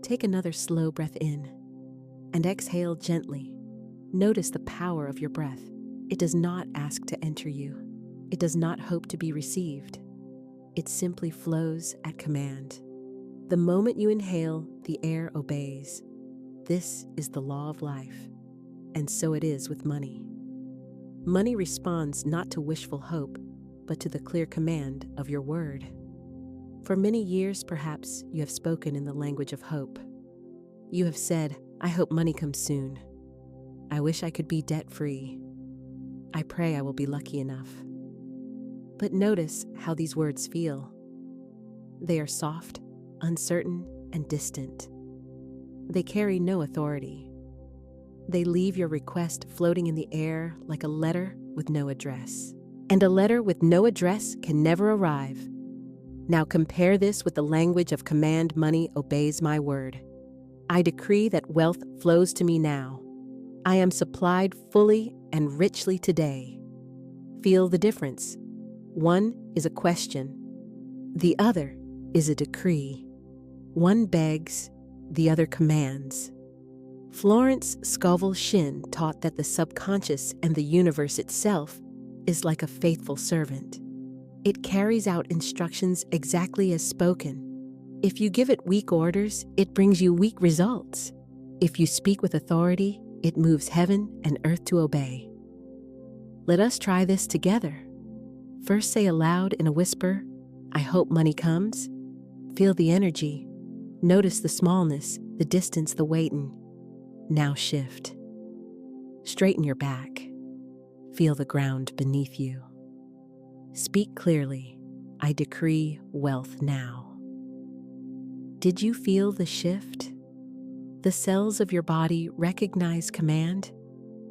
Take another slow breath in and exhale gently. Notice the power of your breath. It does not ask to enter you. It does not hope to be received. It simply flows at command. The moment you inhale, the air obeys. This is the law of life, and so it is with money. Money responds not to wishful hope, but to the clear command of your word. For many years, perhaps, you have spoken in the language of hope. You have said, I hope money comes soon. I wish I could be debt-free. I pray I will be lucky enough. But notice how these words feel. They are soft, uncertain, and distant. They carry no authority. They leave your request floating in the air like a letter with no address. And a letter with no address can never arrive. Now compare this with the language of command. Money obeys my word. I decree that wealth flows to me now. I am supplied fully and richly today. Feel the difference. One is a question. The other is a decree. One begs, the other commands. Florence Scovel Shinn taught that the subconscious and the universe itself is like a faithful servant. It carries out instructions exactly as spoken. If you give it weak orders, it brings you weak results. If you speak with authority, it moves heaven and earth to obey. Let us try this together. First say aloud in a whisper, I hope money comes. Feel the energy. Notice the smallness, the distance, the waiting. Now shift. Straighten your back. Feel the ground beneath you. Speak clearly. I decree wealth now. Did you feel the shift? The cells of your body recognize command.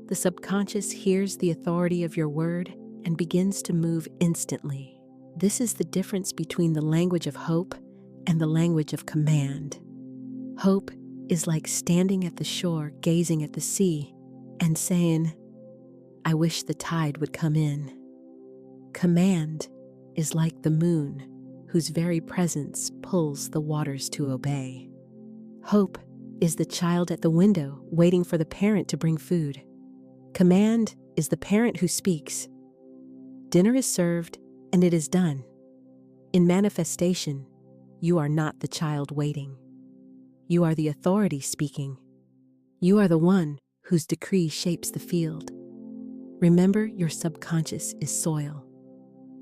The subconscious hears the authority of your word and begins to move instantly. This is the difference between the language of hope and the language of command. Hope is like standing at the shore, gazing at the sea, and saying, I wish the tide would come in. Command is like the moon, whose very presence pulls the waters to obey. Hope is the child at the window waiting for the parent to bring food. Command is the parent who speaks. Dinner is served, and it is done. In manifestation, you are not the child waiting. You are the authority speaking. You are the one whose decree shapes the field. Remember, your subconscious is soil.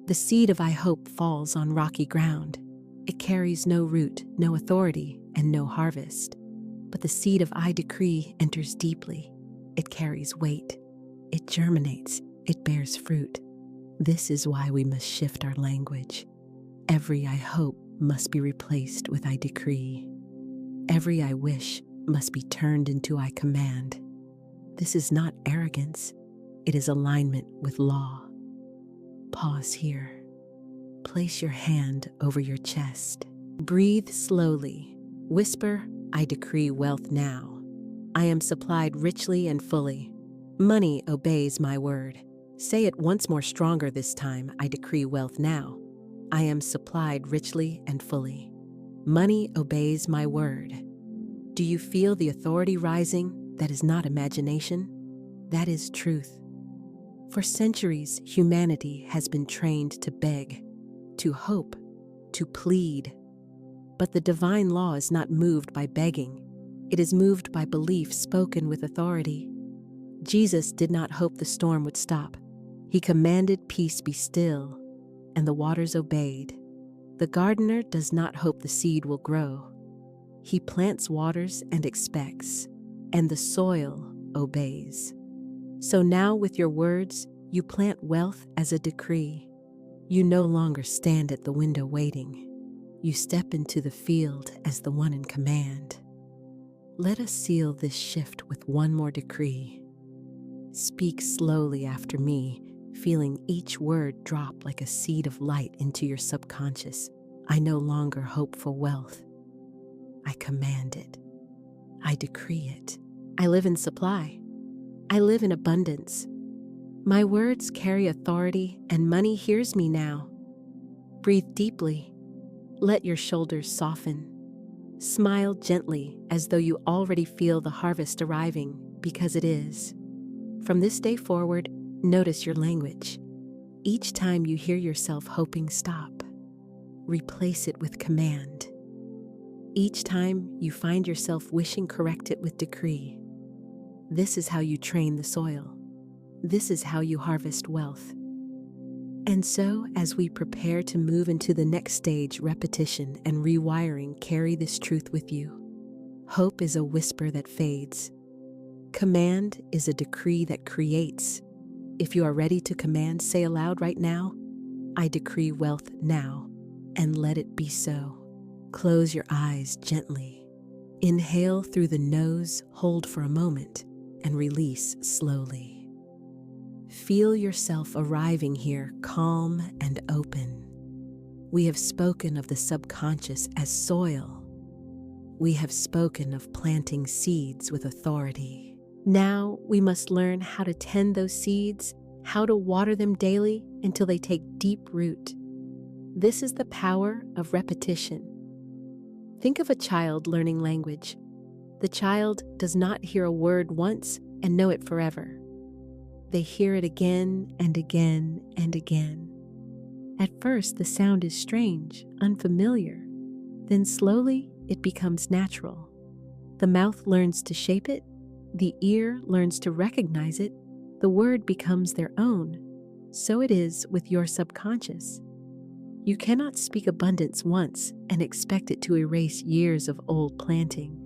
The seed of I hope falls on rocky ground. It carries no root, no authority, and no harvest. But the seed of I decree enters deeply. It carries weight. It germinates. It bears fruit. This is why we must shift our language. Every I hope must be replaced with I decree. Every I wish must be turned into I command. This is not arrogance. It is alignment with law. Pause here. Place your hand over your chest. Breathe slowly. Whisper, I decree wealth now. I am supplied richly and fully. Money obeys my word. Say it once more stronger this time. I decree wealth now. I am supplied richly and fully. Money obeys my word. Do you feel the authority rising? That is not imagination. That is truth. For centuries, humanity has been trained to beg, to hope, to plead. But the divine law is not moved by begging. It is moved by belief spoken with authority. Jesus did not hope the storm would stop. He commanded peace be still, and the waters obeyed. The gardener does not hope the seed will grow. He plants waters and expects, and the soil obeys. So now with your words, you plant wealth as a decree. You no longer stand at the window waiting. You step into the field as the one in command. Let us seal this shift with one more decree. Speak slowly after me, feeling each word drop like a seed of light into your subconscious. I no longer hope for wealth. I command it. I decree it. I live in supply. I live in abundance. My words carry authority, and money hears me now. Breathe deeply. Let your shoulders soften. Smile gently as though you already feel the harvest arriving, because it is. From this day forward, notice your language. Each time you hear yourself hoping, stop. Replace it with command. Each time you find yourself wishing, correct it with decree. This is how you train the soil. This is how you harvest wealth. And so, as we prepare to move into the next stage, repetition and rewiring, carry this truth with you. Hope is a whisper that fades. Command is a decree that creates. If you are ready to command, say aloud right now, I decree wealth now, and let it be so. Close your eyes gently. Inhale through the nose, hold for a moment, and release slowly. Feel yourself arriving here, calm and open. We have spoken of the subconscious as soil. We have spoken of planting seeds with authority. Now we must learn how to tend those seeds, how to water them daily until they take deep root. This is the power of repetition. Think of a child learning language. The child does not hear a word once and know it forever. They hear it again and again and again. At first, the sound is strange, unfamiliar. Then slowly, it becomes natural. The mouth learns to shape it. The ear learns to recognize it. The word becomes their own. So it is with your subconscious. You cannot speak abundance once and expect it to erase years of old planting.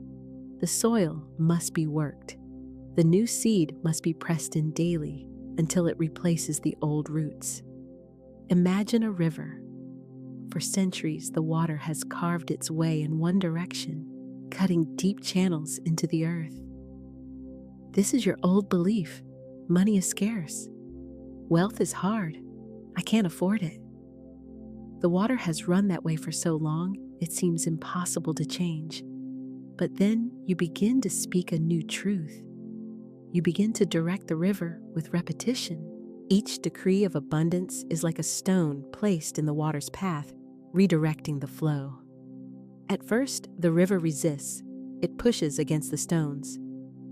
The soil must be worked. The new seed must be pressed in daily until it replaces the old roots. Imagine a river. For centuries, the water has carved its way in one direction, cutting deep channels into the earth. This is your old belief. Money is scarce. Wealth is hard. I can't afford it. The water has run that way for so long, it seems impossible to change. But then you begin to speak a new truth. You begin to direct the river with repetition. Each decree of abundance is like a stone placed in the water's path, redirecting the flow. At first, the river resists. It pushes against the stones.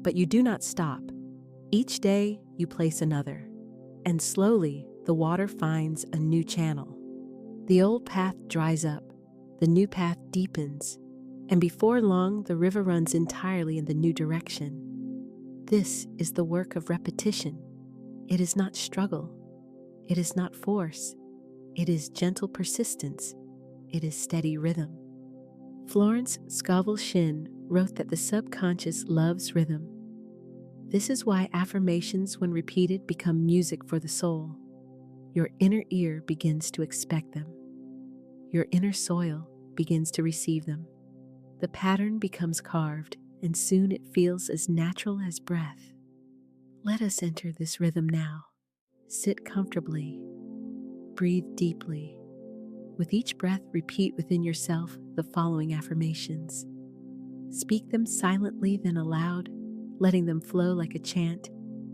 But you do not stop. Each day, you place another. And slowly, the water finds a new channel. The old path dries up. The new path deepens. And before long, the river runs entirely in the new direction. This is the work of repetition. It is not struggle. It is not force. It is gentle persistence. It is steady rhythm. Florence Scovel Shinn wrote that the subconscious loves rhythm. This is why affirmations, when repeated, become music for the soul. Your inner ear begins to expect them. Your inner soil begins to receive them. The pattern becomes carved, and soon it feels as natural as breath. Let us enter this rhythm now. Sit comfortably. Breathe deeply. With each breath, repeat within yourself the following affirmations. Speak them silently, then aloud, letting them flow like a chant.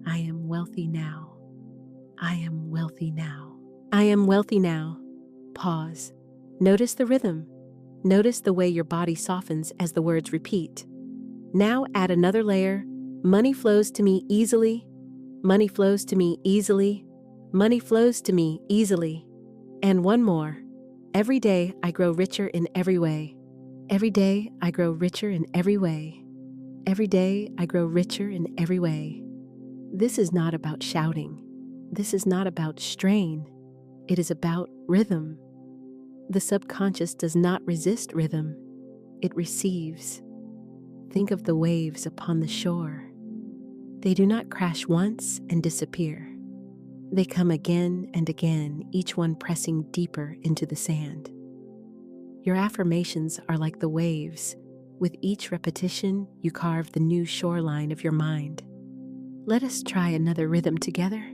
I am wealthy now. I am wealthy now. I am wealthy now. Pause. Notice the rhythm. Notice the way your body softens as the words repeat. Now add another layer. Money flows to me easily. Money flows to me easily. Money flows to me easily. And one more. Every day I grow richer in every way. Every day I grow richer in every way. Every day I grow richer in every way. This is not about shouting. This is not about strain. It is about rhythm. The subconscious does not resist rhythm. It receives. Think of the waves upon the shore. They do not crash once and disappear. They come again and again, each one pressing deeper into the sand. Your affirmations are like the waves. With each repetition, you carve the new shoreline of your mind. Let us try another rhythm together.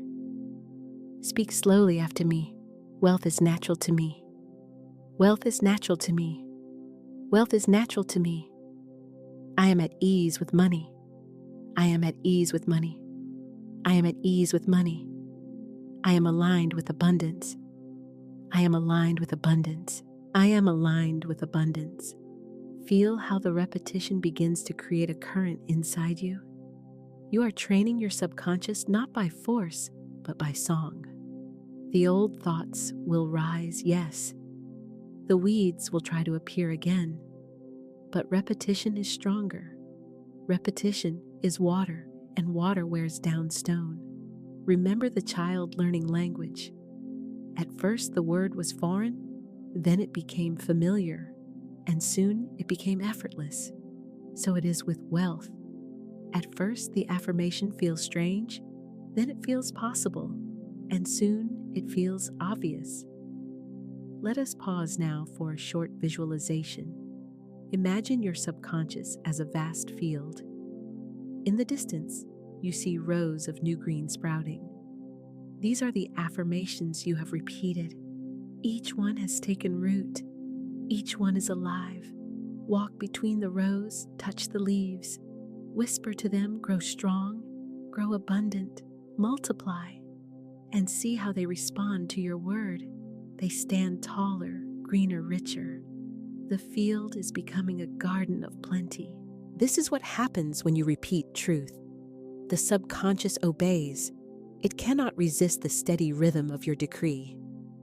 Speak slowly after me. Wealth is natural to me. Wealth is natural to me. Wealth is natural to me. I am at ease with money. I am at ease with money. I am at ease with money. I am aligned with abundance. I am aligned with abundance. I am aligned with abundance. Feel how the repetition begins to create a current inside you. You are training your subconscious not by force, but by song. The old thoughts will rise, yes. The weeds will try to appear again. But repetition is stronger. Repetition is water, and water wears down stone. Remember the child learning language. At first the word was foreign, then it became familiar, and soon it became effortless. So it is with wealth. At first the affirmation feels strange, then it feels possible, and soon it feels obvious. Let us pause now for a short visualization. Imagine your subconscious as a vast field. In the distance, you see rows of new green sprouting. These are the affirmations you have repeated. Each one has taken root. Each one is alive. Walk between the rows, touch the leaves. Whisper to them, grow strong, grow abundant, multiply, and see how they respond to your word. They stand taller, greener, richer. The field is becoming a garden of plenty. This is what happens when you repeat truth. The subconscious obeys. It cannot resist the steady rhythm of your decree.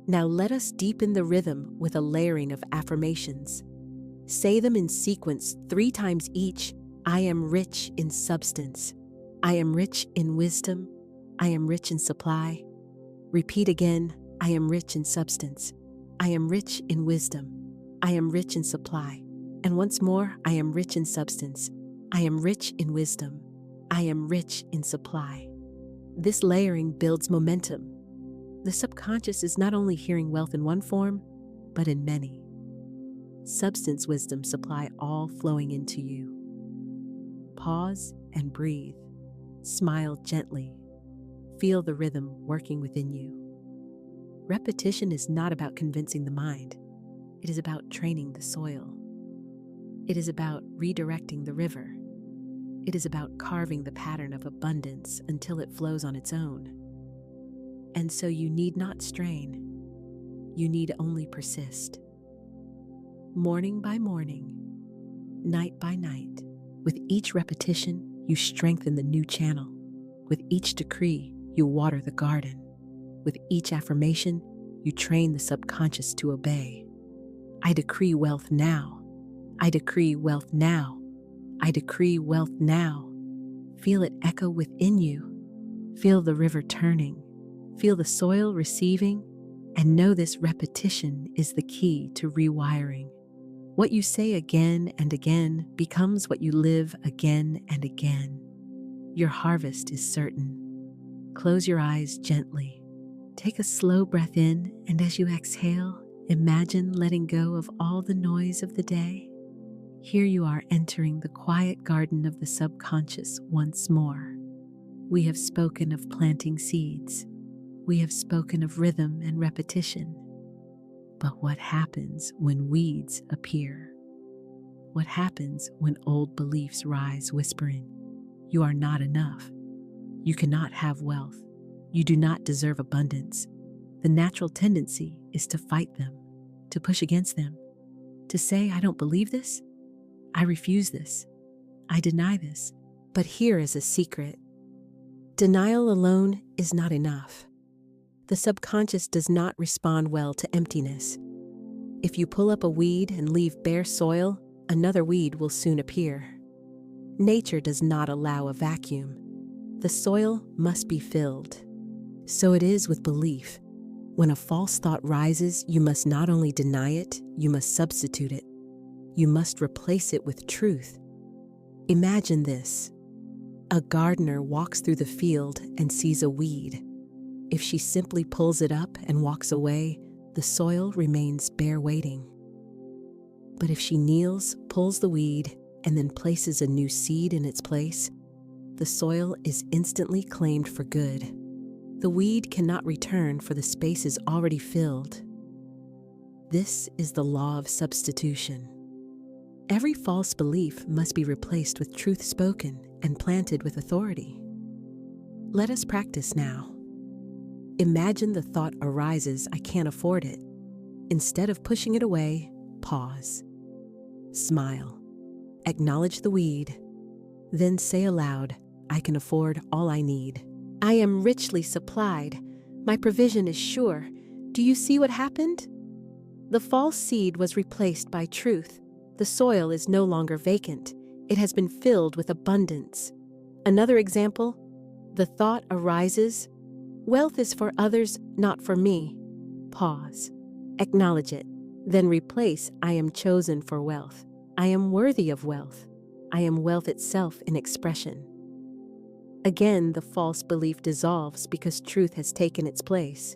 Now let us deepen the rhythm with a layering of affirmations. Say them in sequence 3 times each. I am rich in substance. I am rich in wisdom. I am rich in supply. Repeat again. I am rich in substance. I am rich in wisdom. I am rich in supply. And once more, I am rich in substance. I am rich in wisdom. I am rich in supply. This layering builds momentum. The subconscious is not only hearing wealth in one form, but in many. Substance, wisdom, supply, all flowing into you. Pause and breathe. Smile gently. Feel the rhythm working within you. Repetition is not about convincing the mind. It is about training the soil. It is about redirecting the river. It is about carving the pattern of abundance until it flows on its own. And so you need not strain. You need only persist. Morning by morning, night by night, with each repetition, you strengthen the new channel. With each decree, you water the garden. With each affirmation, you train the subconscious to obey. I decree wealth now. I decree wealth now. I decree wealth now. Feel it echo within you. Feel the river turning. Feel the soil receiving, and know this repetition is the key to rewiring. What you say again and again becomes what you live again and again. Your harvest is certain. Close your eyes gently. Take a slow breath in, and as you exhale, imagine letting go of all the noise of the day. Here you are entering the quiet garden of the subconscious once more. We have spoken of planting seeds. We have spoken of rhythm and repetition. But what happens when weeds appear? What happens when old beliefs rise whispering, "You are not enough. You cannot have wealth. You do not deserve abundance"? The natural tendency is to fight them, to push against them, to say, "I don't believe this. I refuse this. I deny this." But here is a secret. Denial alone is not enough. The subconscious does not respond well to emptiness. If you pull up a weed and leave bare soil, another weed will soon appear. Nature does not allow a vacuum. The soil must be filled. So it is with belief. When a false thought rises, you must not only deny it, you must substitute it. You must replace it with truth. Imagine this. A gardener walks through the field and sees a weed. If she simply pulls it up and walks away, the soil remains bare waiting. But if she kneels, pulls the weed, and then places a new seed in its place, the soil is instantly claimed for good. The weed cannot return, for the space is already filled. This is the law of substitution. Every false belief must be replaced with truth spoken and planted with authority. Let us practice now. Imagine the thought arises, "I can't afford it." Instead of pushing it away, pause. Smile. Acknowledge the weed. Then say aloud, "I can afford all I need. I am richly supplied. My provision is sure." Do you see what happened? The false seed was replaced by truth. The soil is no longer vacant. It has been filled with abundance. Another example, the thought arises, "Wealth is for others, not for me." Pause. Acknowledge it. Then replace, "I am chosen for wealth. I am worthy of wealth. I am wealth itself in expression." Again, the false belief dissolves because truth has taken its place.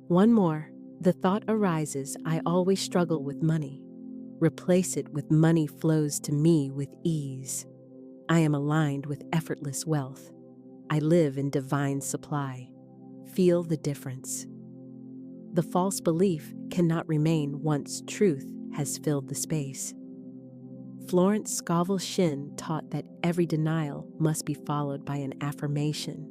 One more. The thought arises, "I always struggle with money." Replace it with, "Money flows to me with ease. I am aligned with effortless wealth. I live in divine supply." Feel the difference. The false belief cannot remain once truth has filled the space. Florence Scovel Shinn taught that every denial must be followed by an affirmation.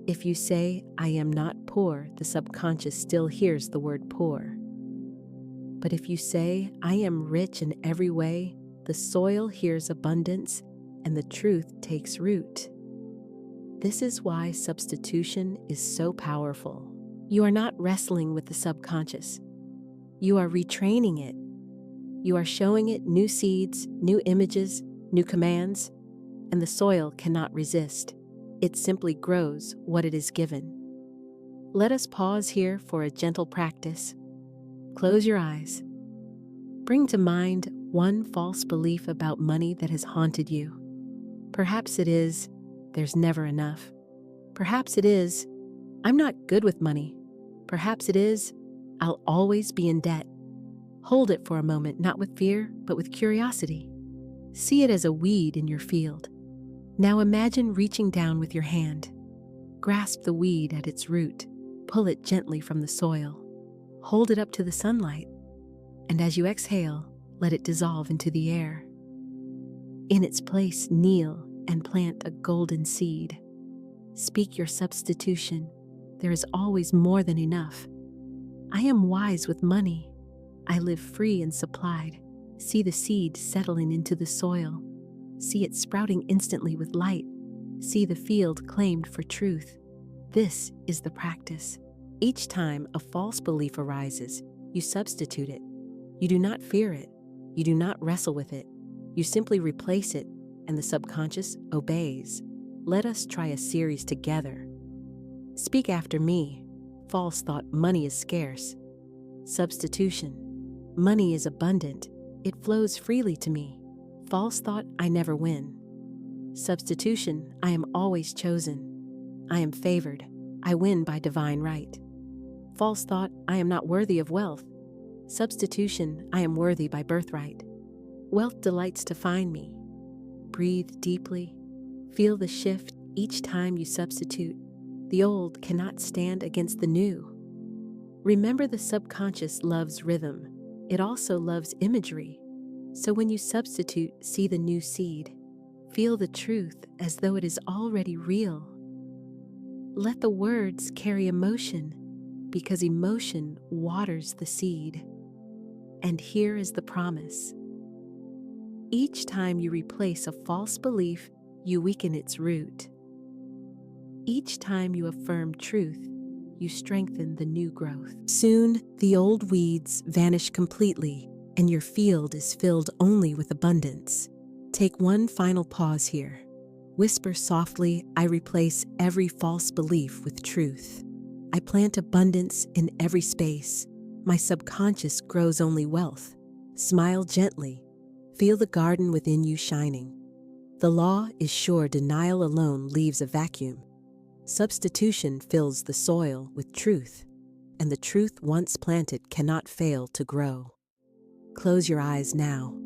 If you say, "I am not poor," the subconscious still hears the word poor. But if you say, "I am rich in every way," the soil hears abundance and the truth takes root. This is why substitution is so powerful. You are not wrestling with the subconscious. You are retraining it. You are showing it new seeds, new images, new commands, and the soil cannot resist. It simply grows what it is given. Let us pause here for a gentle practice. Close your eyes. Bring to mind one false belief about money that has haunted you. Perhaps it is, "There's never enough." Perhaps it is, "I'm not good with money." Perhaps it is, "I'll always be in debt." Hold it for a moment, not with fear, but with curiosity. See it as a weed in your field. Now imagine reaching down with your hand. Grasp the weed at its root. Pull it gently from the soil. Hold it up to the sunlight. And as you exhale, let it dissolve into the air. In its place, kneel and plant a golden seed. Speak your substitution. There is always more than enough. I am wise with money. I live free and supplied. See the seed settling into the soil. See it sprouting instantly with light. See the field claimed for truth. This is the practice. Each time a false belief arises, you substitute it. You do not fear it. You do not wrestle with it. You simply replace it, and the subconscious obeys. Let us try a series together. Speak after me. False thought: money is scarce. Substitution: money is abundant. It flows freely to me. False thought: I never win. Substitution: I am always chosen. I am favored. I win by divine right. False thought: I am not worthy of wealth. Substitution: I am worthy by birthright. Wealth delights to find me. Breathe deeply. Feel the shift each time you substitute. The old cannot stand against the new. Remember, the subconscious loves rhythm. It also loves imagery. So when you substitute, see the new seed. Feel the truth as though it is already real. Let the words carry emotion, because emotion waters the seed. And here is the promise. Each time you replace a false belief, you weaken its root. Each time you affirm truth, you strengthen the new growth. Soon, the old weeds vanish completely, and your field is filled only with abundance. Take one final pause here. Whisper softly, I replace every false belief with truth. I plant abundance in every space. My subconscious grows only wealth. Smile gently. Feel the garden within you shining. The law is sure: denial alone leaves a vacuum. Substitution fills the soil with truth, and the truth once planted cannot fail to grow. Close your eyes now.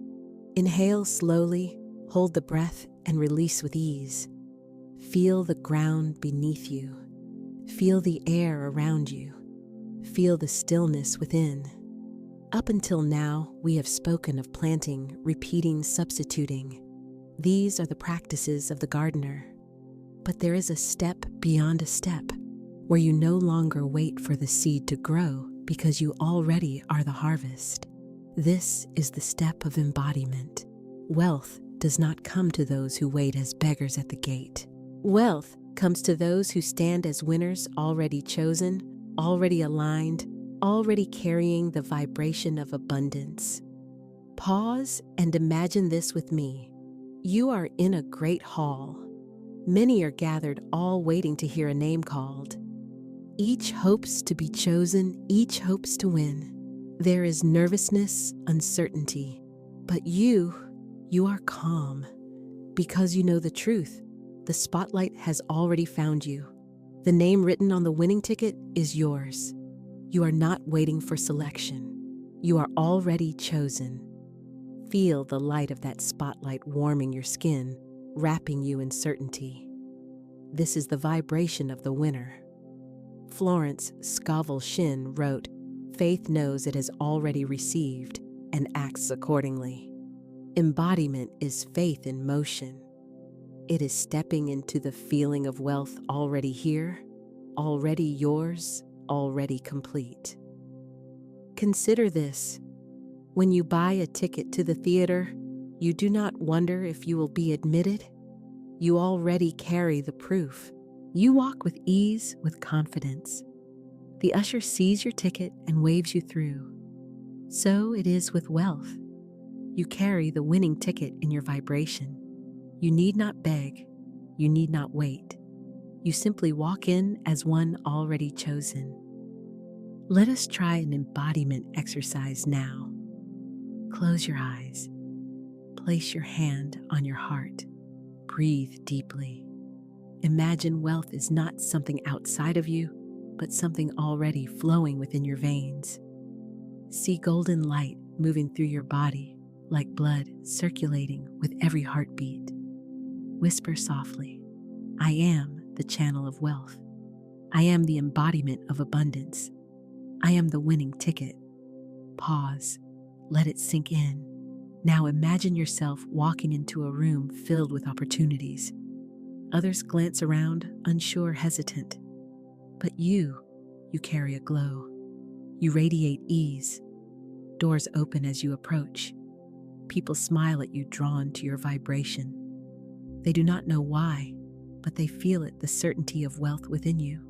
Inhale slowly, hold the breath, and release with ease. Feel the ground beneath you. Feel the air around you. Feel the stillness within. Up until now, we have spoken of planting, repeating, substituting. These are the practices of the gardener. But there is a step beyond a step, where you no longer wait for the seed to grow because you already are the harvest. This is the step of embodiment. Wealth does not come to those who wait as beggars at the gate. Wealth comes to those who stand as winners, already chosen, already aligned, already carrying the vibration of abundance. Pause and imagine this with me. You are in a great hall. Many are gathered, all waiting to hear a name called. Each hopes to be chosen, each hopes to win. There is nervousness, uncertainty, but you are calm because you know the truth. The spotlight has already found you. The name written on the winning ticket is yours. You are not waiting for selection. You are already chosen. Feel the light of that spotlight warming your skin, wrapping you in certainty. This is the vibration of the winner. Florence Scovel-Shinn wrote, "Faith knows it has already received and acts accordingly." Embodiment is faith in motion. It is stepping into the feeling of wealth already here, already yours, already complete. Consider this. When you buy a ticket to the theater, you do not wonder if you will be admitted. You already carry the proof. You walk with ease, with confidence. The usher sees your ticket and waves you through. So it is with wealth. You carry the winning ticket in your vibration. You need not beg. You need not wait. You simply walk in as one already chosen. Let us try an embodiment exercise now. Close your eyes. Place your hand on your heart. Breathe deeply. Imagine wealth is not something outside of you, but something already flowing within your veins. See golden light moving through your body, like blood circulating with every heartbeat. Whisper softly, I am the channel of wealth. I am the embodiment of abundance. I am the winning ticket. Pause. Let it sink in. Now imagine yourself walking into a room filled with opportunities. Others glance around, unsure, hesitant. But you carry a glow. You radiate ease. Doors open as you approach. People smile at you, drawn to your vibration. They do not know why, but they feel it, the certainty of wealth within you.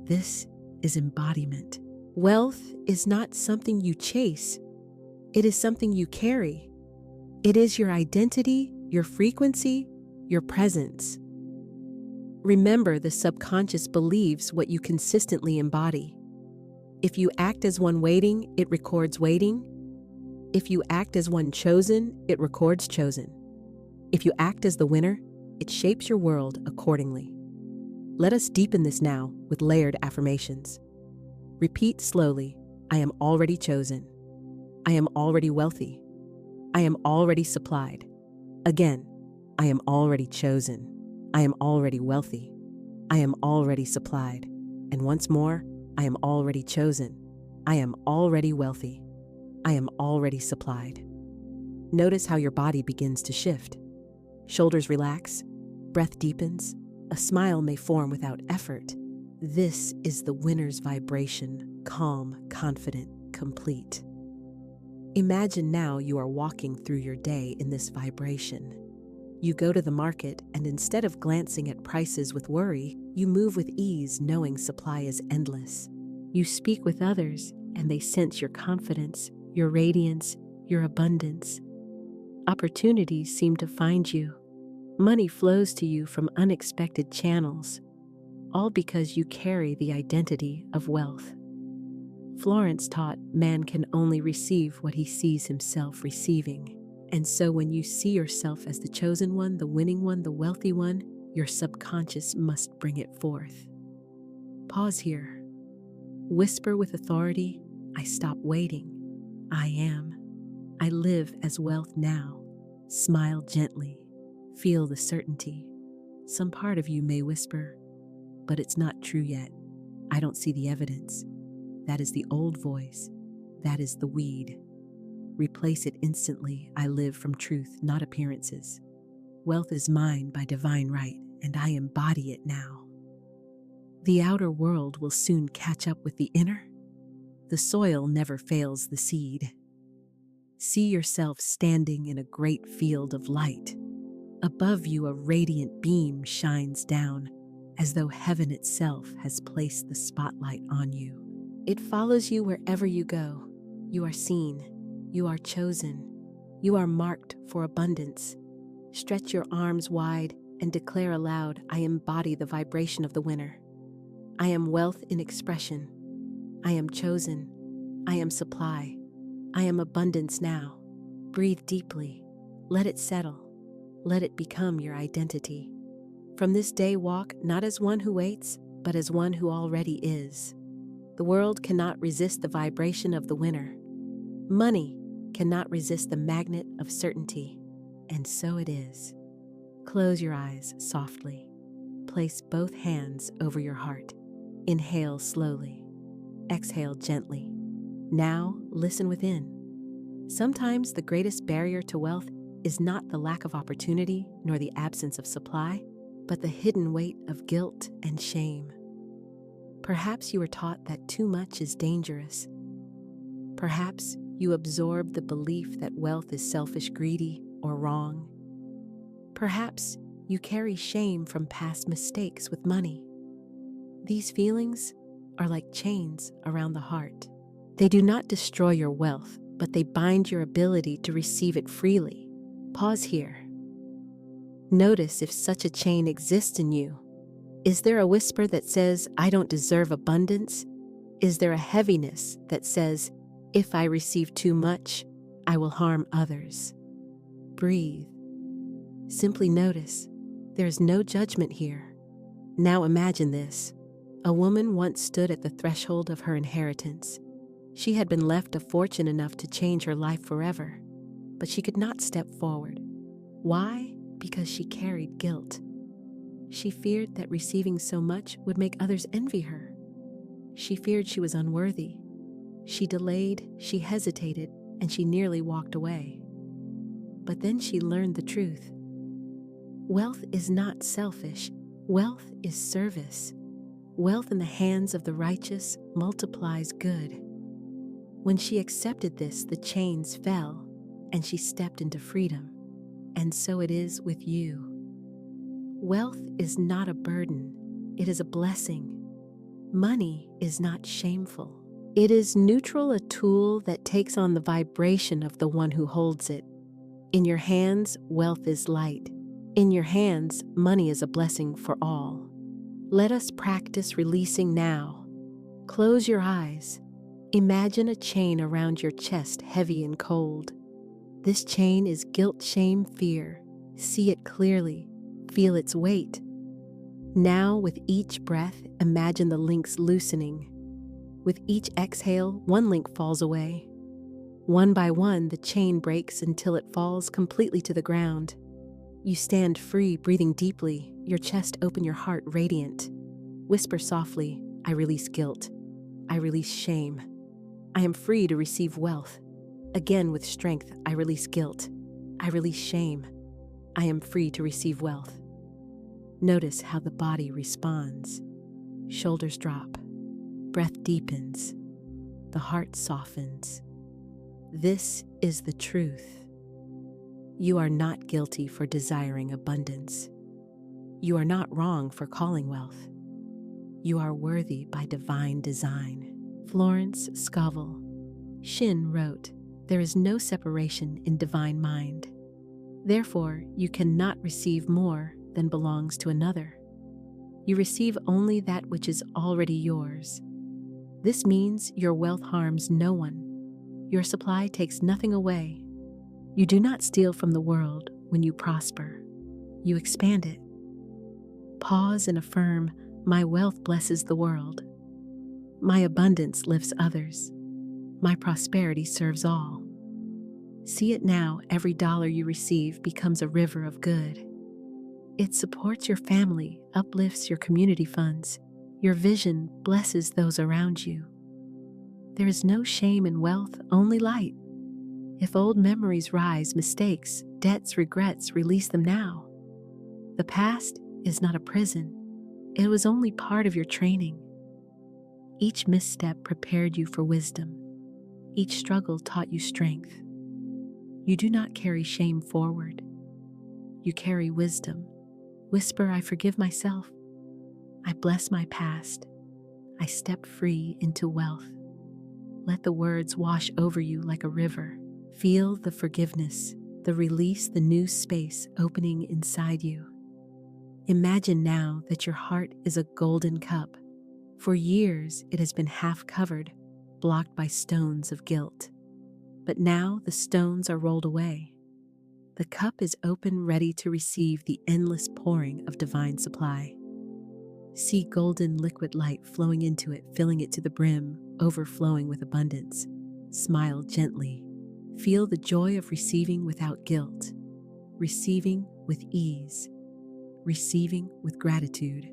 This is embodiment. Wealth is not something you chase. It is something you carry. It is your identity, your frequency, your presence. Remember, the subconscious believes what you consistently embody. If you act as one waiting, it records waiting. If you act as one chosen, it records chosen. If you act as the winner, it shapes your world accordingly. Let us deepen this now with layered affirmations. Repeat slowly, I am already chosen. I am already wealthy. I am already supplied. Again, I am already chosen. I am already wealthy. I am already supplied. And once more, I am already chosen. I am already wealthy. I am already supplied. Notice how your body begins to shift. Shoulders relax, breath deepens, a smile may form without effort. This is the winner's vibration, calm, confident, complete. Imagine now you are walking through your day in this vibration. You go to the market, and instead of glancing at prices with worry, you move with ease, knowing supply is endless. You speak with others, and they sense your confidence, your radiance, your abundance. Opportunities seem to find you. Money flows to you from unexpected channels, all because you carry the identity of wealth. Florence taught man can only receive what he sees himself receiving. And so when you see yourself as the chosen one, the winning one, the wealthy one, your subconscious must bring it forth. Pause here. Whisper with authority, I stop waiting. I am. I live as wealth now. Smile gently. Feel the certainty. Some part of you may whisper, but it's not true yet. I don't see the evidence. That is the old voice. That is the weed. Replace it instantly. I live from truth, not appearances. Wealth is mine by divine right, and I embody it now. The outer world will soon catch up with the inner. The soil never fails the seed. See yourself standing in a great field of light. Above you, a radiant beam shines down, as though heaven itself has placed the spotlight on you. It follows you wherever you go. You are seen. You are chosen. You are marked for abundance. Stretch your arms wide and declare aloud, I embody the vibration of the winner. I am wealth in expression. I am chosen. I am supply. I am abundance now. Breathe deeply. Let it settle. Let it become your identity. From this day, walk not as one who waits, but as one who already is. The world cannot resist the vibration of the winner. Money cannot resist the magnet of certainty, and so it is. Close your eyes softly. Place both hands over your heart. Inhale slowly. Exhale gently. Now listen within. Sometimes the greatest barrier to wealth is not the lack of opportunity nor the absence of supply, but the hidden weight of guilt and shame. Perhaps you were taught that too much is dangerous. Perhaps you absorb the belief that wealth is selfish, greedy, or wrong. Perhaps you carry shame from past mistakes with money. These feelings are like chains around the heart. They do not destroy your wealth, but they bind your ability to receive it freely. Pause here. Notice if such a chain exists in you. Is there a whisper that says, I don't deserve abundance? Is there a heaviness that says, if I receive too much, I will harm others? Breathe. Simply notice. There's no judgment here. Now imagine this. A woman once stood at the threshold of her inheritance. She had been left a fortune enough to change her life forever, but she could not step forward. Why? Because she carried guilt. She feared that receiving so much would make others envy her. She feared she was unworthy. She delayed, she hesitated, and she nearly walked away. But then she learned the truth. Wealth is not selfish. Wealth is service. Wealth in the hands of the righteous multiplies good. When she accepted this, the chains fell, and she stepped into freedom. And so it is with you. Wealth is not a burden. It is a blessing. Money is not shameful. It is neutral, a tool that takes on the vibration of the one who holds it. In your hands, wealth is light. In your hands, money is a blessing for all. Let us practice releasing now. Close your eyes. Imagine a chain around your chest, heavy and cold. This chain is guilt, shame, fear. See it clearly. Feel its weight. Now, with each breath, imagine the links loosening. With each exhale, one link falls away. One by one, the chain breaks until it falls completely to the ground. You stand free, breathing deeply, your chest open, your heart radiant. Whisper softly, I release guilt. I release shame. I am free to receive wealth. Again with strength, I release guilt. I release shame. I am free to receive wealth. Notice how the body responds. Shoulders drop. Breath deepens. The heart softens. This is the truth. You are not guilty for desiring abundance. You are not wrong for calling wealth. You are worthy by divine design. Florence Scovel. Shin wrote, "There is no separation in divine mind. Therefore, you cannot receive more than belongs to another. You receive only that which is already yours. This means your wealth harms no one. Your supply takes nothing away. You do not steal from the world when you prosper. You expand it. Pause and affirm, my wealth blesses the world. My abundance lifts others. My prosperity serves all. See it now, every dollar you receive becomes a river of good. It supports your family, uplifts your community funds. Your vision blesses those around you. There is no shame in wealth, only light. If old memories rise, mistakes, debts, regrets, release them now. The past is not a prison. It was only part of your training. Each misstep prepared you for wisdom. Each struggle taught you strength. You do not carry shame forward. You carry wisdom. Whisper, I forgive myself. I bless my past. I step free into wealth. Let the words wash over you like a river. Feel the forgiveness, the release, the new space opening inside you. Imagine now that your heart is a golden cup. For years, it has been half covered, blocked by stones of guilt. But now the stones are rolled away. The cup is open, ready to receive the endless pouring of divine supply. See golden liquid light flowing into it, filling it to the brim, overflowing with abundance. Smile gently. Feel the joy of receiving without guilt, receiving with ease, receiving with gratitude.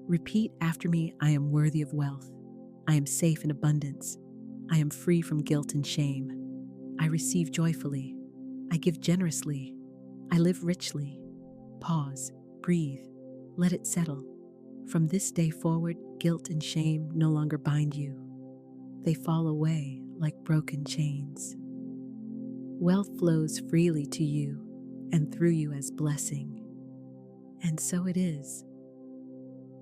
Repeat after me, I am worthy of wealth. I am safe in abundance. I am free from guilt and shame. I receive joyfully. I give generously. I live richly. Pause, breathe, let it settle. From this day forward, guilt and shame no longer bind you. They fall away like broken chains. Wealth flows freely to you and through you as blessing. And so it is.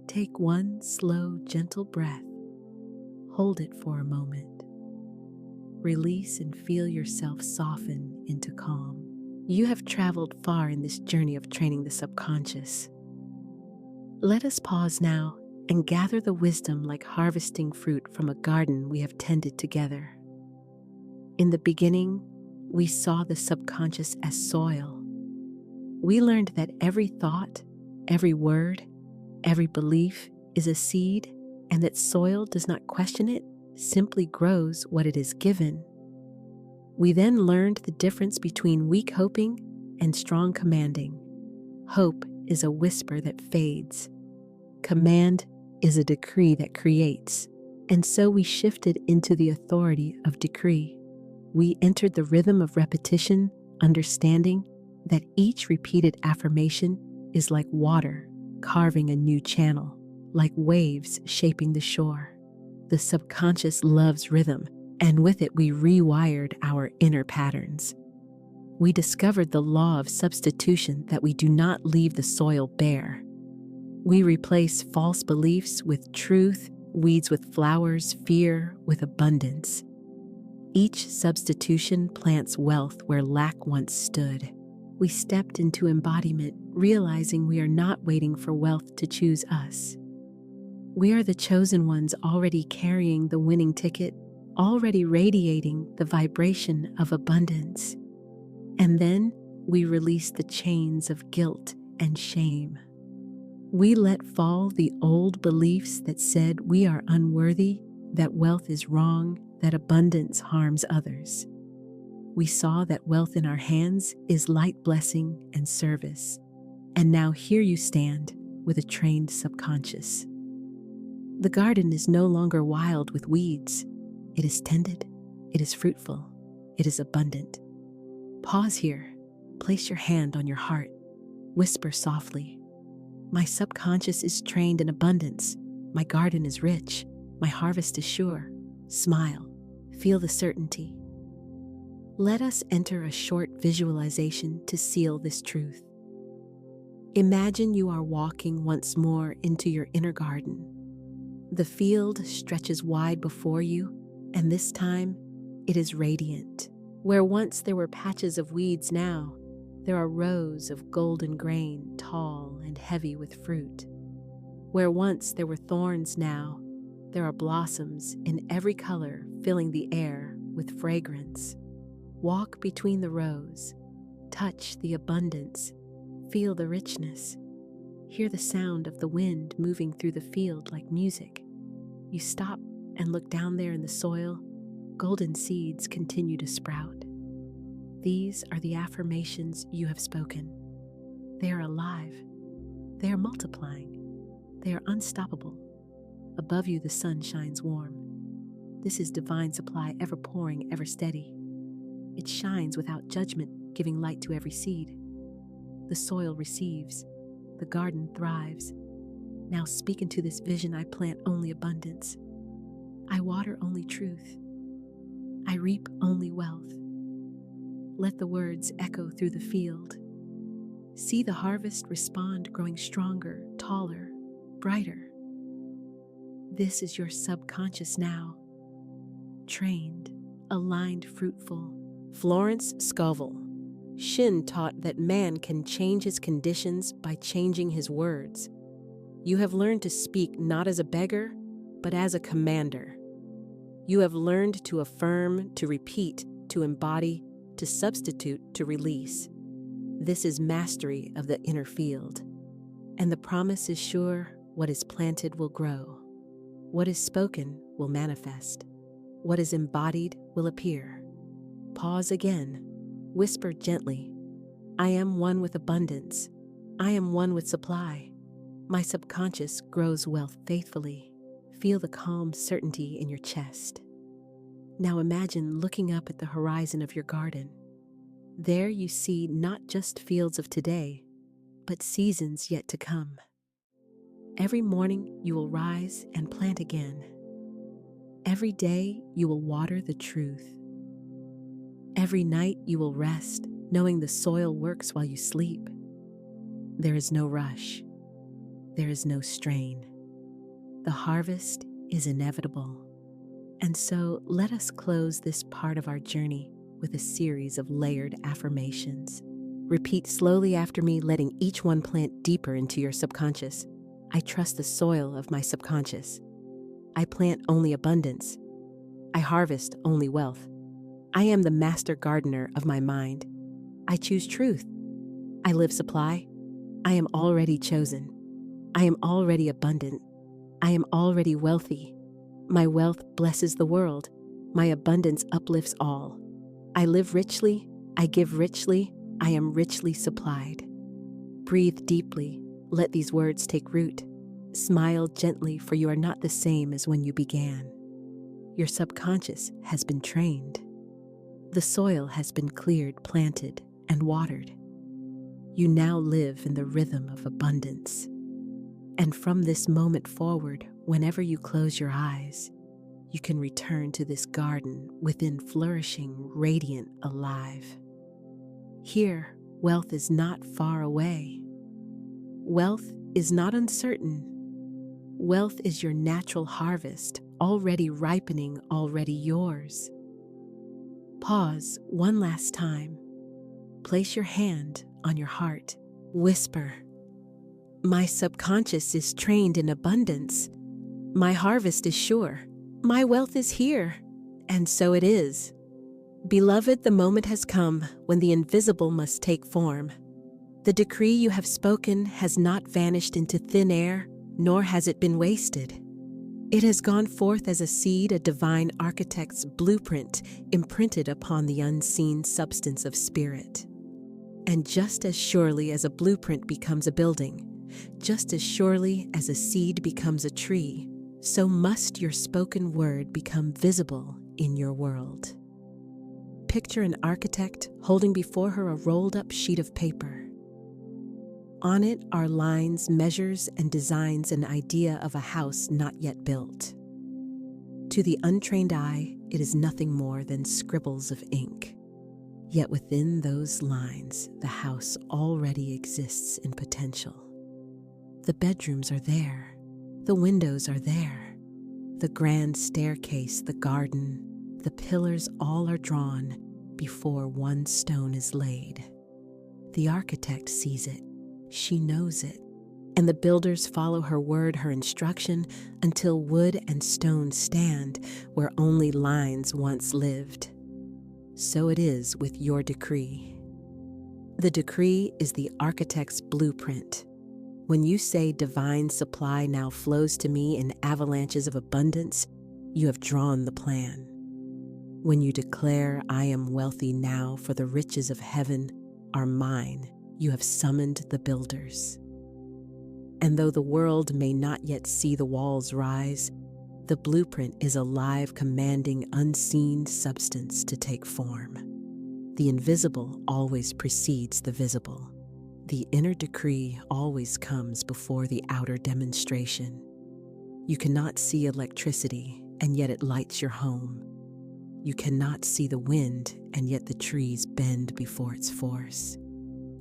Take one slow, gentle breath. Hold it for a moment. Release and feel yourself soften into calm. You have traveled far in this journey of training the subconscious. Let us pause now and gather the wisdom like harvesting fruit from a garden we have tended together. In the beginning, we saw the subconscious as soil. We learned that every thought, every word, every belief is a seed, and that soil does not question it, simply grows what it is given. We then learned the difference between weak hoping and strong commanding. Hope is a whisper that fades. Command is a decree that creates. And so we shifted into the authority of decree. We entered the rhythm of repetition, understanding that each repeated affirmation is like water carving a new channel, like waves shaping the shore. The subconscious loves rhythm, and with it we rewired our inner patterns. We discovered the law of substitution, that we do not leave the soil bare. We replace false beliefs with truth, weeds with flowers, fear with abundance. Each substitution plants wealth where lack once stood. We stepped into embodiment, realizing we are not waiting for wealth to choose us. We are the chosen ones, already carrying the winning ticket, already radiating the vibration of abundance. And then we release the chains of guilt and shame. We let fall the old beliefs that said we are unworthy, that wealth is wrong, that abundance harms others. We saw that wealth in our hands is light, blessing, and service. And now here you stand with a trained subconscious. The garden is no longer wild with weeds. It is tended, it is fruitful, it is abundant. Pause here, place your hand on your heart, whisper softly, "My subconscious is trained in abundance, my garden is rich, my harvest is sure." Smile, feel the certainty. Let us enter a short visualization to seal this truth. Imagine you are walking once more into your inner garden. The field stretches wide before you, and this time it is radiant. Where once there were patches of weeds, now there are rows of golden grain, tall and heavy with fruit. Where once there were thorns, now there are blossoms in every color, filling the air with fragrance. Walk between the rows, touch the abundance, feel the richness. Hear the sound of the wind moving through the field like music. You stop and look down there in the soil. Golden seeds continue to sprout. These are the affirmations you have spoken. They are alive. They are multiplying. They are unstoppable. Above you, the sun shines warm. This is divine supply, ever pouring, ever steady. It shines without judgment, giving light to every seed. The soil receives. The garden thrives. Now speak into this vision. I plant only abundance. I water only truth. I reap only wealth. Let the words echo through the field. See the harvest respond, growing stronger, taller, brighter. This is your subconscious now. Trained, aligned, fruitful. Florence Scovel. Shin taught that man can change his conditions by changing his words. You have learned to speak not as a beggar, but as a commander. You have learned to affirm, to repeat, to embody, to substitute, to release. This is mastery of the inner field. And the promise is sure: what is planted will grow. What is spoken will manifest. What is embodied will appear. Pause again. Whisper gently, "I am one with abundance. I am one with supply. My subconscious grows wealth faithfully." Feel the calm certainty in your chest. Now imagine looking up at the horizon of your garden. There you see not just fields of today, but seasons yet to come. Every morning you will rise and plant again. Every day you will water the truth. Every night you will rest, knowing the soil works while you sleep. There is no rush. There is no strain. The harvest is inevitable. And so let us close this part of our journey with a series of layered affirmations. Repeat slowly after me, letting each one plant deeper into your subconscious. I trust the soil of my subconscious. I plant only abundance. I harvest only wealth. I am the master gardener of my mind. I choose truth. I live supply. I am already chosen. I am already abundant. I am already wealthy. My wealth blesses the world. My abundance uplifts all. I live richly. I give richly. I am richly supplied. Breathe deeply. Let these words take root. Smile gently, for you are not the same as when you began. Your subconscious has been trained. The soil has been cleared, planted, and watered. You now live in the rhythm of abundance. And from this moment forward, whenever you close your eyes, you can return to this garden within, flourishing, radiant, alive. Here, wealth is not far away. Wealth is not uncertain. Wealth is your natural harvest, already ripening, already yours. Pause one last time. Place your hand on your heart. Whisper, "My subconscious is trained in abundance. My harvest is sure. My wealth is here." And so it is. Beloved, the moment has come when the invisible must take form. The decree you have spoken has not vanished into thin air, nor has it been wasted. It has gone forth as a seed, a divine architect's blueprint imprinted upon the unseen substance of spirit. And just as surely as a blueprint becomes a building, just as surely as a seed becomes a tree, so must your spoken word become visible in your world. Picture an architect holding before her a rolled-up sheet of paper. On it are lines, measures, and designs an idea of a house not yet built. To the untrained eye, it is nothing more than scribbles of ink. Yet within those lines, the house already exists in potential. The bedrooms are there. The windows are there. The grand staircase, the garden, the pillars, all are drawn before one stone is laid. The architect sees it. She knows it. And the builders follow her word, her instruction, until wood and stone stand where only lines once lived. So it is with your decree. The decree is the architect's blueprint. When you say divine supply now flows to me in avalanches of abundance, you have drawn the plan. When you declare I am wealthy now, for the riches of heaven are mine, you have summoned the builders. And though the world may not yet see the walls rise, the blueprint is alive, commanding unseen substance to take form. The invisible always precedes the visible. The inner decree always comes before the outer demonstration. You cannot see electricity, and yet it lights your home. You cannot see the wind, and yet the trees bend before its force.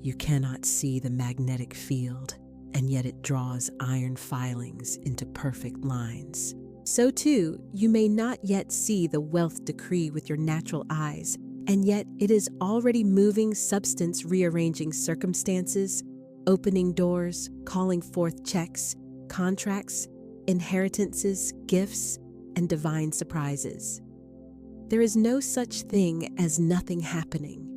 You cannot see the magnetic field, and yet it draws iron filings into perfect lines. So too, you may not yet see the wealth decree with your natural eyes, and yet it is already moving substance, rearranging circumstances, opening doors, calling forth checks, contracts, inheritances, gifts, and divine surprises. There is no such thing as nothing happening.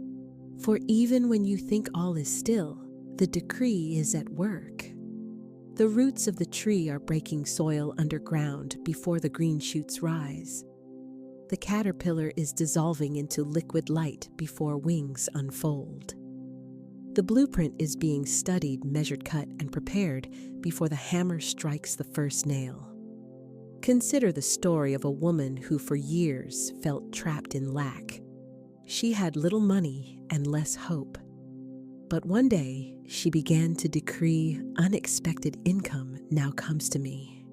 For even when you think all is still, the decree is at work. The roots of the tree are breaking soil underground before the green shoots rise. The caterpillar is dissolving into liquid light before wings unfold. The blueprint is being studied, measured, cut, and prepared before the hammer strikes the first nail. Consider the story of a woman who for years felt trapped in lack. She had little money and less hope. But one day, she began to decree, unexpected income now comes to me.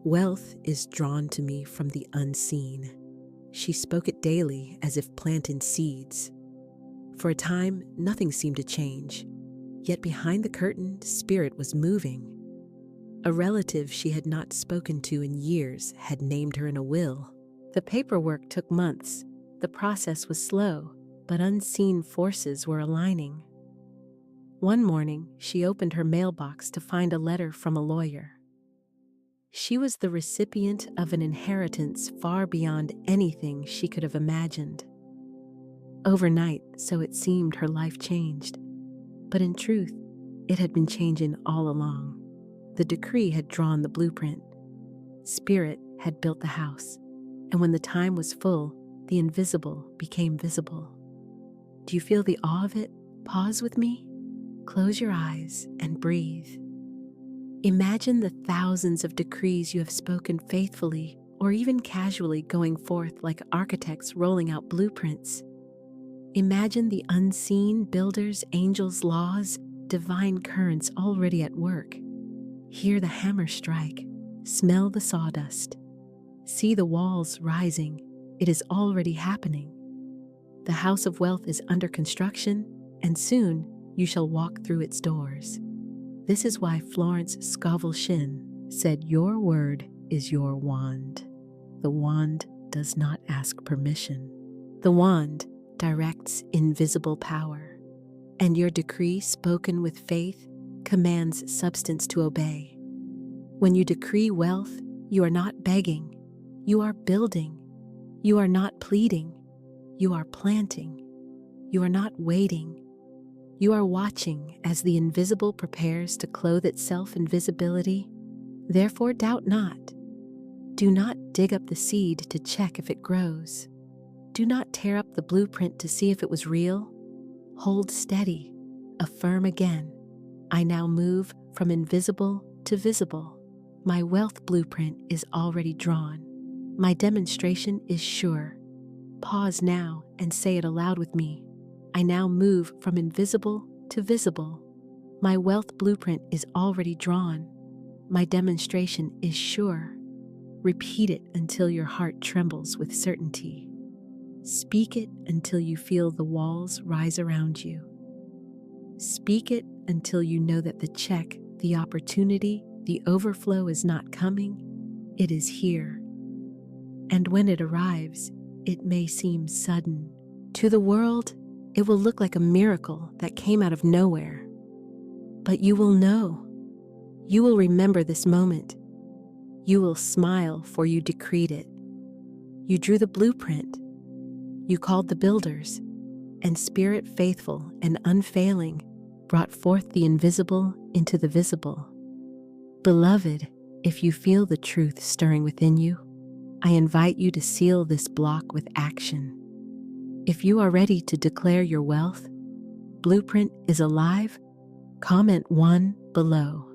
Wealth is drawn to me from the unseen. She spoke it daily as if planting seeds. For a time, nothing seemed to change. Yet behind the curtain, spirit was moving. A relative she had not spoken to in years had named her in a will. The paperwork took months. The process was slow, but unseen forces were aligning. One morning, she opened her mailbox to find a letter from a lawyer. She was the recipient of an inheritance far beyond anything she could have imagined. Overnight, so it seemed, her life changed. But in truth, it had been changing all along. The decree had drawn the blueprint. Spirit had built the house. And when the time was full, the invisible became visible. Do you feel the awe of it? Pause with me. Close your eyes and breathe. Imagine the thousands of decrees you have spoken faithfully or even casually going forth like architects rolling out blueprints. Imagine the unseen builders, angels, laws, divine currents already at work. Hear the hammer strike. Smell the sawdust. See the walls rising. It is already happening. The house of wealth is under construction, and soon you shall walk through its doors. This is why Florence Scovel-Shinn said, "Your word is your wand." The wand does not ask permission. The wand directs invisible power. And your decree, spoken with faith, commands substance to obey. When you decree wealth, you are not begging, you are building. You are not pleading, you are planting. You are not waiting, you are watching as the invisible prepares to clothe itself in visibility. Therefore, doubt not. Do not dig up the seed to check if it grows. Do not tear up the blueprint to see if it was real. Hold steady, affirm again. I now move from invisible to visible. My wealth blueprint is already drawn. My demonstration is sure. Pause now and say it aloud with me. I now move from invisible to visible. My wealth blueprint is already drawn. My demonstration is sure. Repeat it until your heart trembles with certainty. Speak it until you feel the walls rise around you. Speak it until you know that the check, the opportunity, the overflow is not coming, it is here. And when it arrives, it may seem sudden. To the world, it will look like a miracle that came out of nowhere. But you will know. You will remember this moment. You will smile, for you decreed it. You drew the blueprint. You called the builders, and Spirit faithful and unfailing brought forth the invisible into the visible. Beloved, if you feel the truth stirring within you, I invite you to seal this block with action. If you are ready to declare your wealth, blueprint is alive, comment 1 below.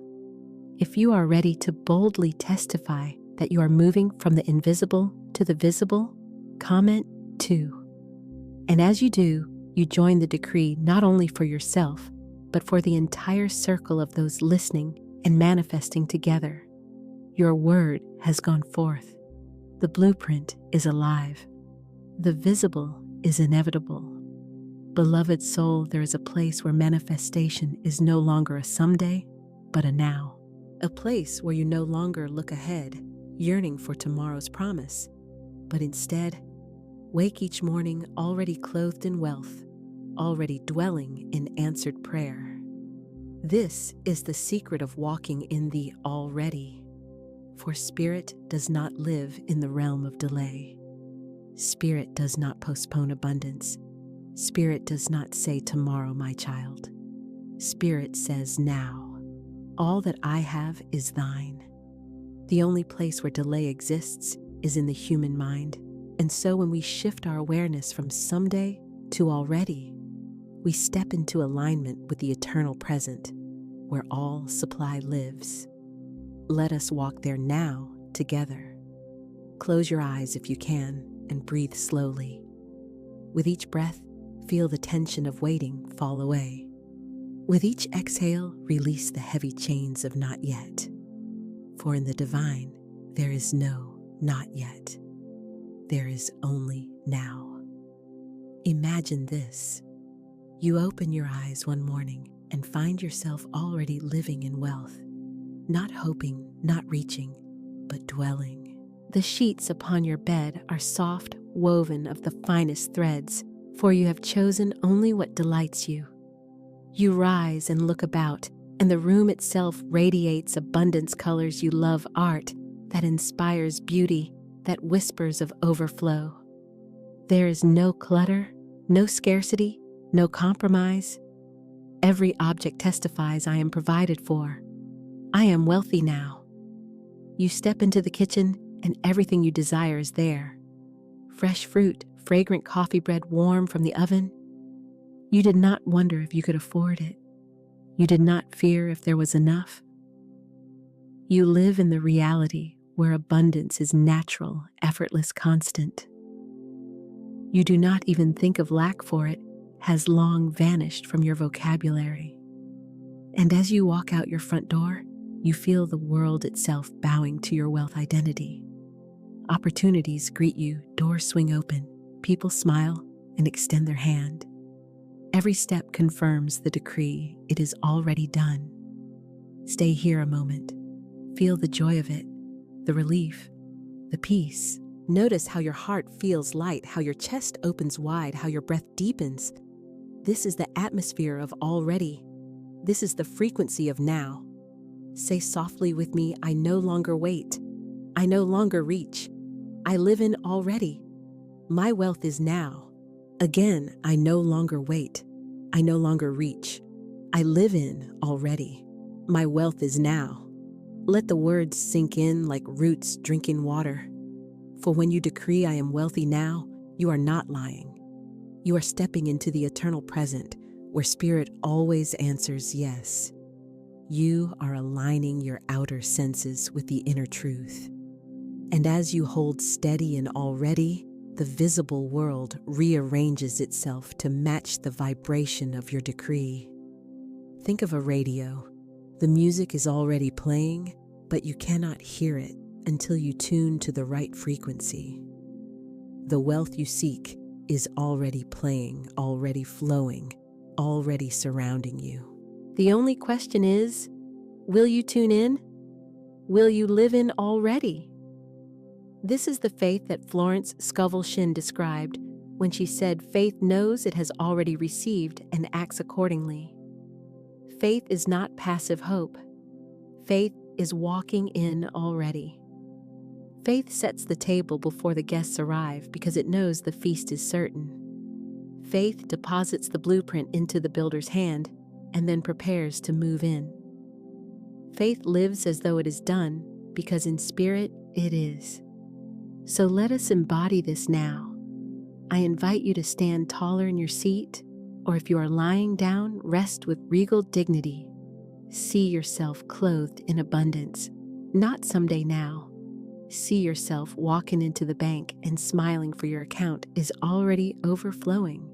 If you are ready to boldly testify that you are moving from the invisible to the visible, comment 2. And as you do, you join the decree not only for yourself, but for the entire circle of those listening and manifesting together. Your word has gone forth. The blueprint is alive. The visible is inevitable. Beloved soul, there is a place where manifestation is no longer a someday, but a now. A place where you no longer look ahead, yearning for tomorrow's promise, but instead, wake each morning already clothed in wealth, already dwelling in answered prayer. This is the secret of walking in the already. For spirit does not live in the realm of delay. Spirit does not postpone abundance. Spirit does not say tomorrow, my child. Spirit says now. All that I have is thine. The only place where delay exists is in the human mind. And so when we shift our awareness from someday to already, we step into alignment with the eternal present, where all supply lives. Let us walk there now together. Close your eyes if you can and breathe slowly. With each breath, feel the tension of waiting fall away. With each exhale, release the heavy chains of not yet. For in the divine, there is no not yet. There is only now. Imagine this. You open your eyes one morning and find yourself already living in wealth. Not hoping, not reaching, but dwelling. The sheets upon your bed are soft, woven of the finest threads, for you have chosen only what delights you. You rise and look about, and the room itself radiates abundance colors you love, art that inspires beauty, that whispers of overflow. There is no clutter, no scarcity, no compromise. Every object testifies I am provided for. I am wealthy now. You step into the kitchen and everything you desire is there. Fresh fruit, fragrant coffee bread warm from the oven. You did not wonder if you could afford it. You did not fear if there was enough. You live in the reality where abundance is natural, effortless, constant. You do not even think of lack, for it has long vanished from your vocabulary. And as you walk out your front door, you feel the world itself bowing to your wealth identity. Opportunities greet you, doors swing open, people smile and extend their hand. Every step confirms the decree, it is already done. Stay here a moment. Feel the joy of it, the relief, the peace. Notice how your heart feels light, how your chest opens wide, how your breath deepens. This is the atmosphere of already. This is the frequency of now. Say softly with me, I no longer wait. I no longer reach. I live in already. My wealth is now. Again, I no longer wait. I no longer reach. I live in already. My wealth is now. Let the words sink in like roots drinking water. For when you decree I am wealthy now, you are not lying. You are stepping into the eternal present, where spirit always answers yes. You are aligning your outer senses with the inner truth. And as you hold steady in already, the visible world rearranges itself to match the vibration of your decree. Think of a radio. The music is already playing, but you cannot hear it until you tune to the right frequency. The wealth you seek is already playing, already flowing, already surrounding you. The only question is, will you tune in? Will you live in already? This is the faith that Florence Scovel-Shinn described when she said faith knows it has already received and acts accordingly. Faith is not passive hope. Faith is walking in already. Faith sets the table before the guests arrive because it knows the feast is certain. Faith deposits the blueprint into the builder's hand and then prepares to move in. Faith lives as though it is done because in spirit it is. So let us embody this now. I invite you to stand taller in your seat, or if you are lying down, rest with regal dignity. See yourself clothed in abundance, not someday now. See yourself walking into the bank and smiling for your account is already overflowing.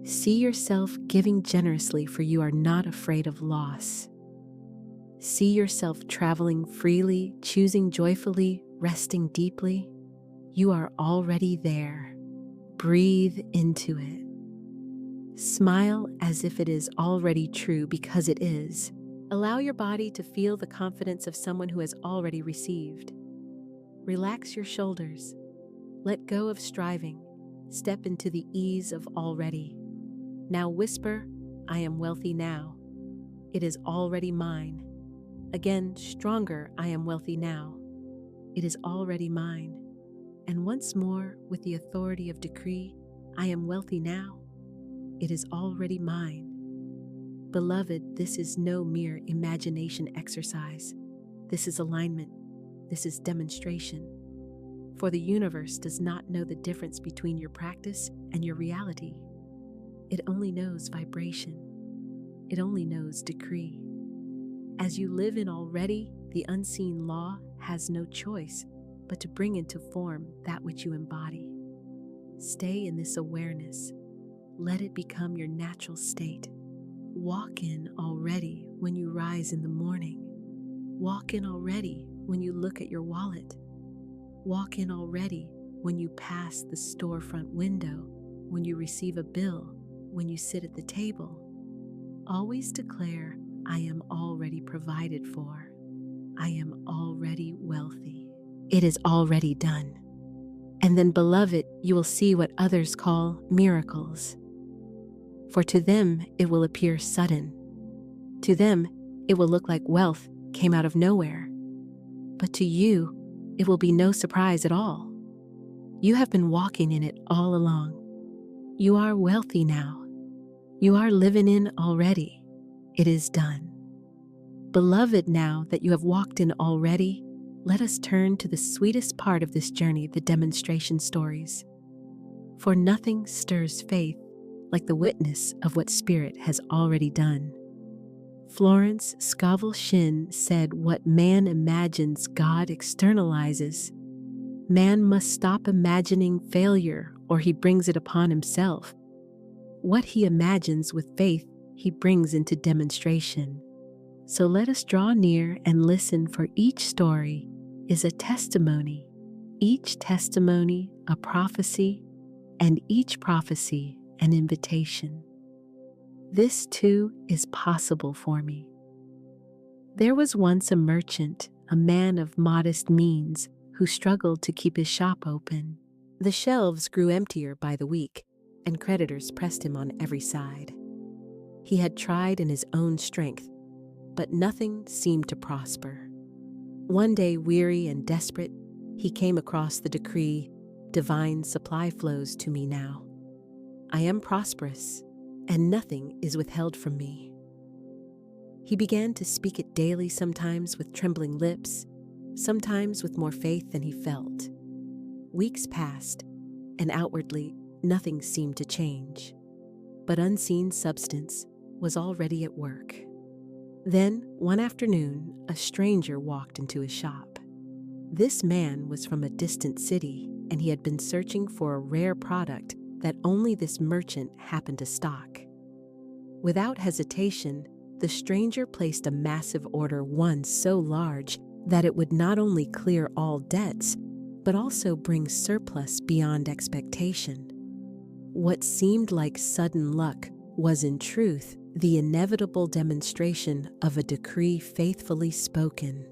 See yourself giving generously for you are not afraid of loss. See yourself traveling freely, choosing joyfully, resting deeply. You are already there. Breathe into it. Smile as if it is already true because it is. Allow your body to feel the confidence of someone who has already received. Relax your shoulders. Let go of striving. Step into the ease of already. Now whisper, I am wealthy now. It is already mine. Again, stronger, I am wealthy now. It is already mine. And once more, with the authority of decree, I am wealthy now. It is already mine. Beloved, this is no mere imagination exercise. This is alignment. This is demonstration. For the universe does not know the difference between your practice and your reality. It only knows vibration. It only knows decree. As you live in already, the unseen law has no choice but to bring into form that which you embody. Stay in this awareness. Let it become your natural state. Walk in already when you rise in the morning. Walk in already when you look at your wallet. Walk in already when you pass the storefront window, when you receive a bill, when you sit at the table. Always declare, I am already provided for. I am already wealthy. It is already done. And then, beloved, you will see what others call miracles. For to them, it will appear sudden. To them, it will look like wealth came out of nowhere. But to you, it will be no surprise at all. You have been walking in it all along. You are wealthy now. You are living in already. It is done. Beloved, now that you have walked in already, let us turn to the sweetest part of this journey, the demonstration stories. For nothing stirs faith like the witness of what Spirit has already done. Florence Scovel-Shinn said, what man imagines, God externalizes. Man must stop imagining failure, or he brings it upon himself. What he imagines with faith, he brings into demonstration. So let us draw near and listen, for each story is a testimony, each testimony a prophecy, and each prophecy an invitation. This too is possible for me. There was once a merchant, a man of modest means, who struggled to keep his shop open. The shelves grew emptier by the week, and creditors pressed him on every side. He had tried in his own strength, but nothing seemed to prosper. One day, weary and desperate, he came across the decree, "Divine supply flows to me now. I am prosperous, and nothing is withheld from me." He began to speak it daily, sometimes with trembling lips, sometimes with more faith than he felt. Weeks passed, and outwardly, nothing seemed to change. But unseen substance was already at work. Then, one afternoon, a stranger walked into his shop. This man was from a distant city, and he had been searching for a rare product that only this merchant happened to stock. Without hesitation, the stranger placed a massive order, one so large that it would not only clear all debts, but also bring surplus beyond expectation. What seemed like sudden luck was in truth the inevitable demonstration of a decree faithfully spoken.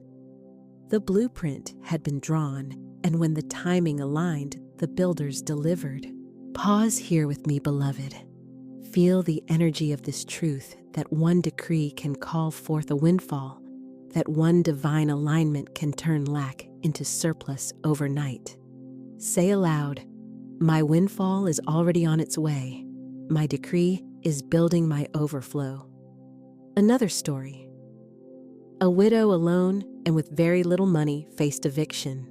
The blueprint had been drawn, and when the timing aligned, the builders delivered. Pause here with me, beloved. Feel the energy of this truth that one decree can call forth a windfall, that one divine alignment can turn lack into surplus overnight. Say aloud, "My windfall is already on its way. My decree is building my overflow." Another story. A widow alone and with very little money faced eviction.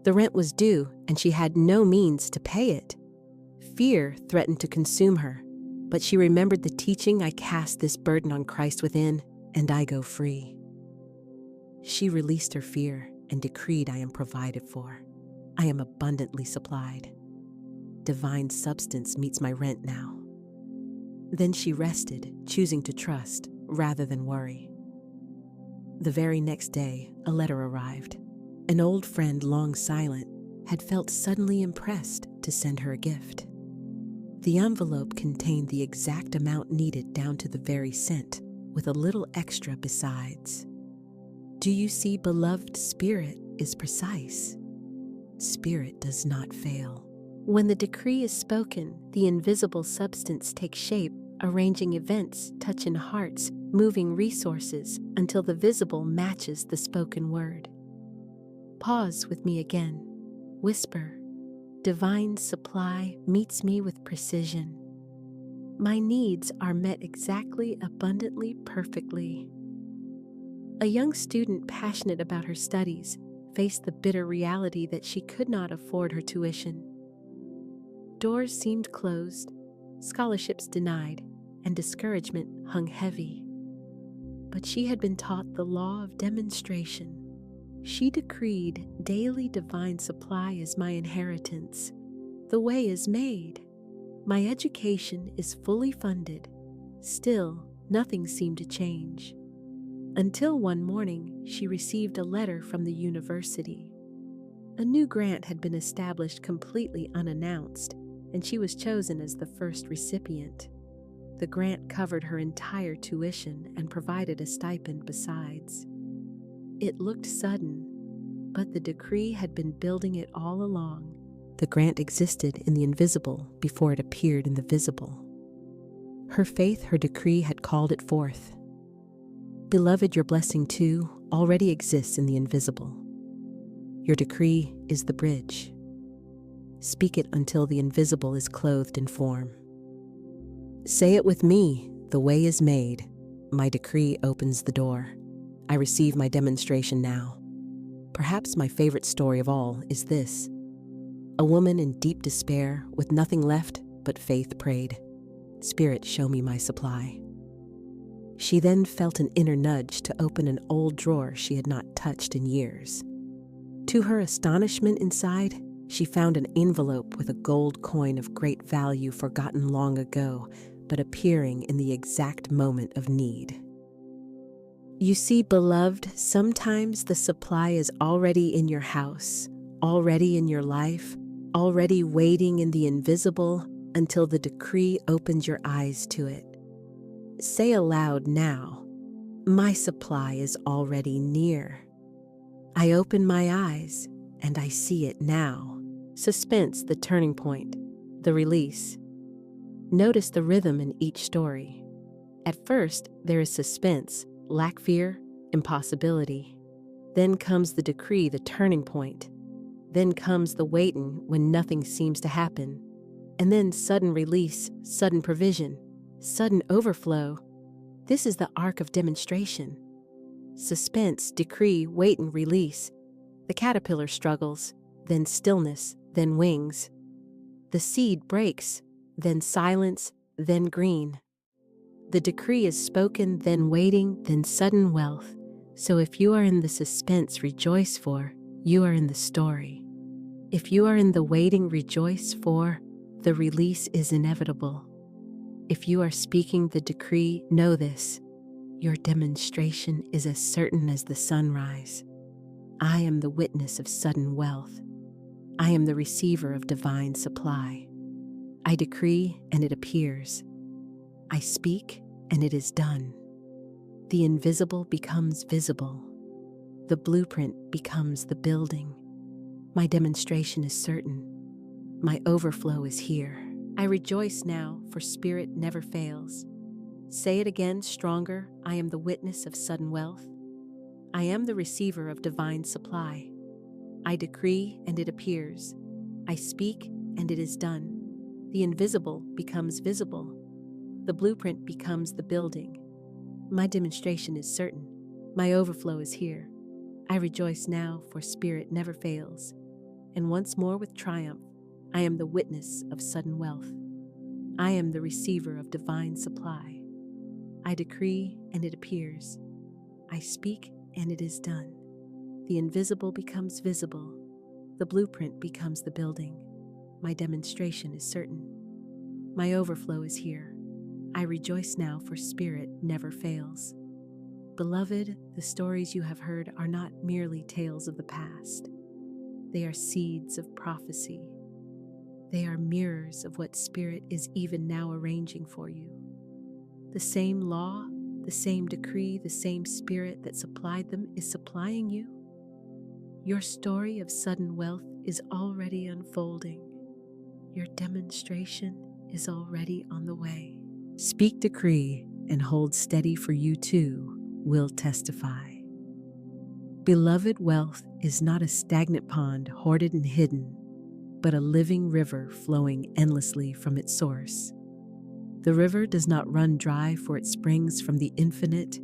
The rent was due and she had no means to pay it. Fear threatened to consume her, but she remembered the teaching, "I cast this burden on Christ within, and I go free." She released her fear and decreed, "I am provided for. I am abundantly supplied. Divine substance meets my rent now." Then she rested, choosing to trust rather than worry. The very next day, a letter arrived. An old friend, long silent, had felt suddenly impressed to send her a gift. The envelope contained the exact amount needed down to the very cent, with a little extra besides. Do you see, beloved? Spirit is precise. Spirit does not fail. When the decree is spoken, the invisible substance takes shape, arranging events, touching hearts, moving resources until the visible matches the spoken word. Pause with me again. Whisper, "Divine supply meets me with precision. My needs are met exactly, abundantly, perfectly." A young student passionate about her studies faced the bitter reality that she could not afford her tuition. Doors seemed closed, scholarships denied, and discouragement hung heavy. But she had been taught the law of demonstration. She decreed, "Daily divine supply is my inheritance. The way is made. My education is fully funded." Still, nothing seemed to change. Until one morning, she received a letter from the university. A new grant had been established completely unannounced, and she was chosen as the first recipient. The grant covered her entire tuition and provided a stipend besides. It looked sudden, but the decree had been building it all along. The grant existed in the invisible before it appeared in the visible. Her faith, her decree had called it forth. Beloved, your blessing too already exists in the invisible. Your decree is the bridge. Speak it until the invisible is clothed in form. Say it with me, "The way is made. My decree opens the door. I receive my demonstration now." Perhaps my favorite story of all is this. A woman in deep despair, with nothing left but faith, prayed, "Spirit, show me my supply." She then felt an inner nudge to open an old drawer she had not touched in years. To her astonishment, inside, she found an envelope with a gold coin of great value, forgotten long ago, but appearing in the exact moment of need. You see, beloved, sometimes the supply is already in your house, already in your life, already waiting in the invisible until the decree opens your eyes to it. Say aloud now, "My supply is already near." I open my eyes and I see it now. Suspense, the turning point, the release. Notice the rhythm in each story. At first, there is suspense, lack fear, impossibility. Then comes the decree, the turning point. Then comes the waiting when nothing seems to happen. And then sudden release, sudden provision, sudden overflow. This is the arc of demonstration. Suspense, decree, wait and release. The caterpillar struggles, then stillness, then wings. The seed breaks, then silence, then green. The decree is spoken, then waiting, then sudden wealth. So if you are in the suspense, rejoice, for you are in the story. If you are in the waiting, rejoice, for the release is inevitable. If you are speaking the decree, know this: your demonstration is as certain as the sunrise. I am the witness of sudden wealth. I am the receiver of divine supply. I decree, and it appears. I speak, and it is done. The invisible becomes visible. The blueprint becomes the building. My demonstration is certain. My overflow is here. I rejoice now, for spirit never fails. Say it again, stronger. I am the witness of sudden wealth. I am the receiver of divine supply. I decree, and it appears. I speak, and it is done. The invisible becomes visible. The blueprint becomes the building. My demonstration is certain. My overflow is here. I rejoice now, for spirit never fails. And once more with triumph, I am the witness of sudden wealth. I am the receiver of divine supply. I decree, and it appears. I speak, and it is done. The invisible becomes visible. The blueprint becomes the building. My demonstration is certain. My overflow is here. I rejoice now, for spirit never fails. Beloved, the stories you have heard are not merely tales of the past. They are seeds of prophecy. They are mirrors of what Spirit is even now arranging for you. The same law, the same decree, the same Spirit that supplied them is supplying you. Your story of sudden wealth is already unfolding. Your demonstration is already on the way. Speak decree and hold steady, for you too will testify. Beloved, wealth is not a stagnant pond hoarded and hidden, but a living river flowing endlessly from its source. The river does not run dry, for it springs from the infinite.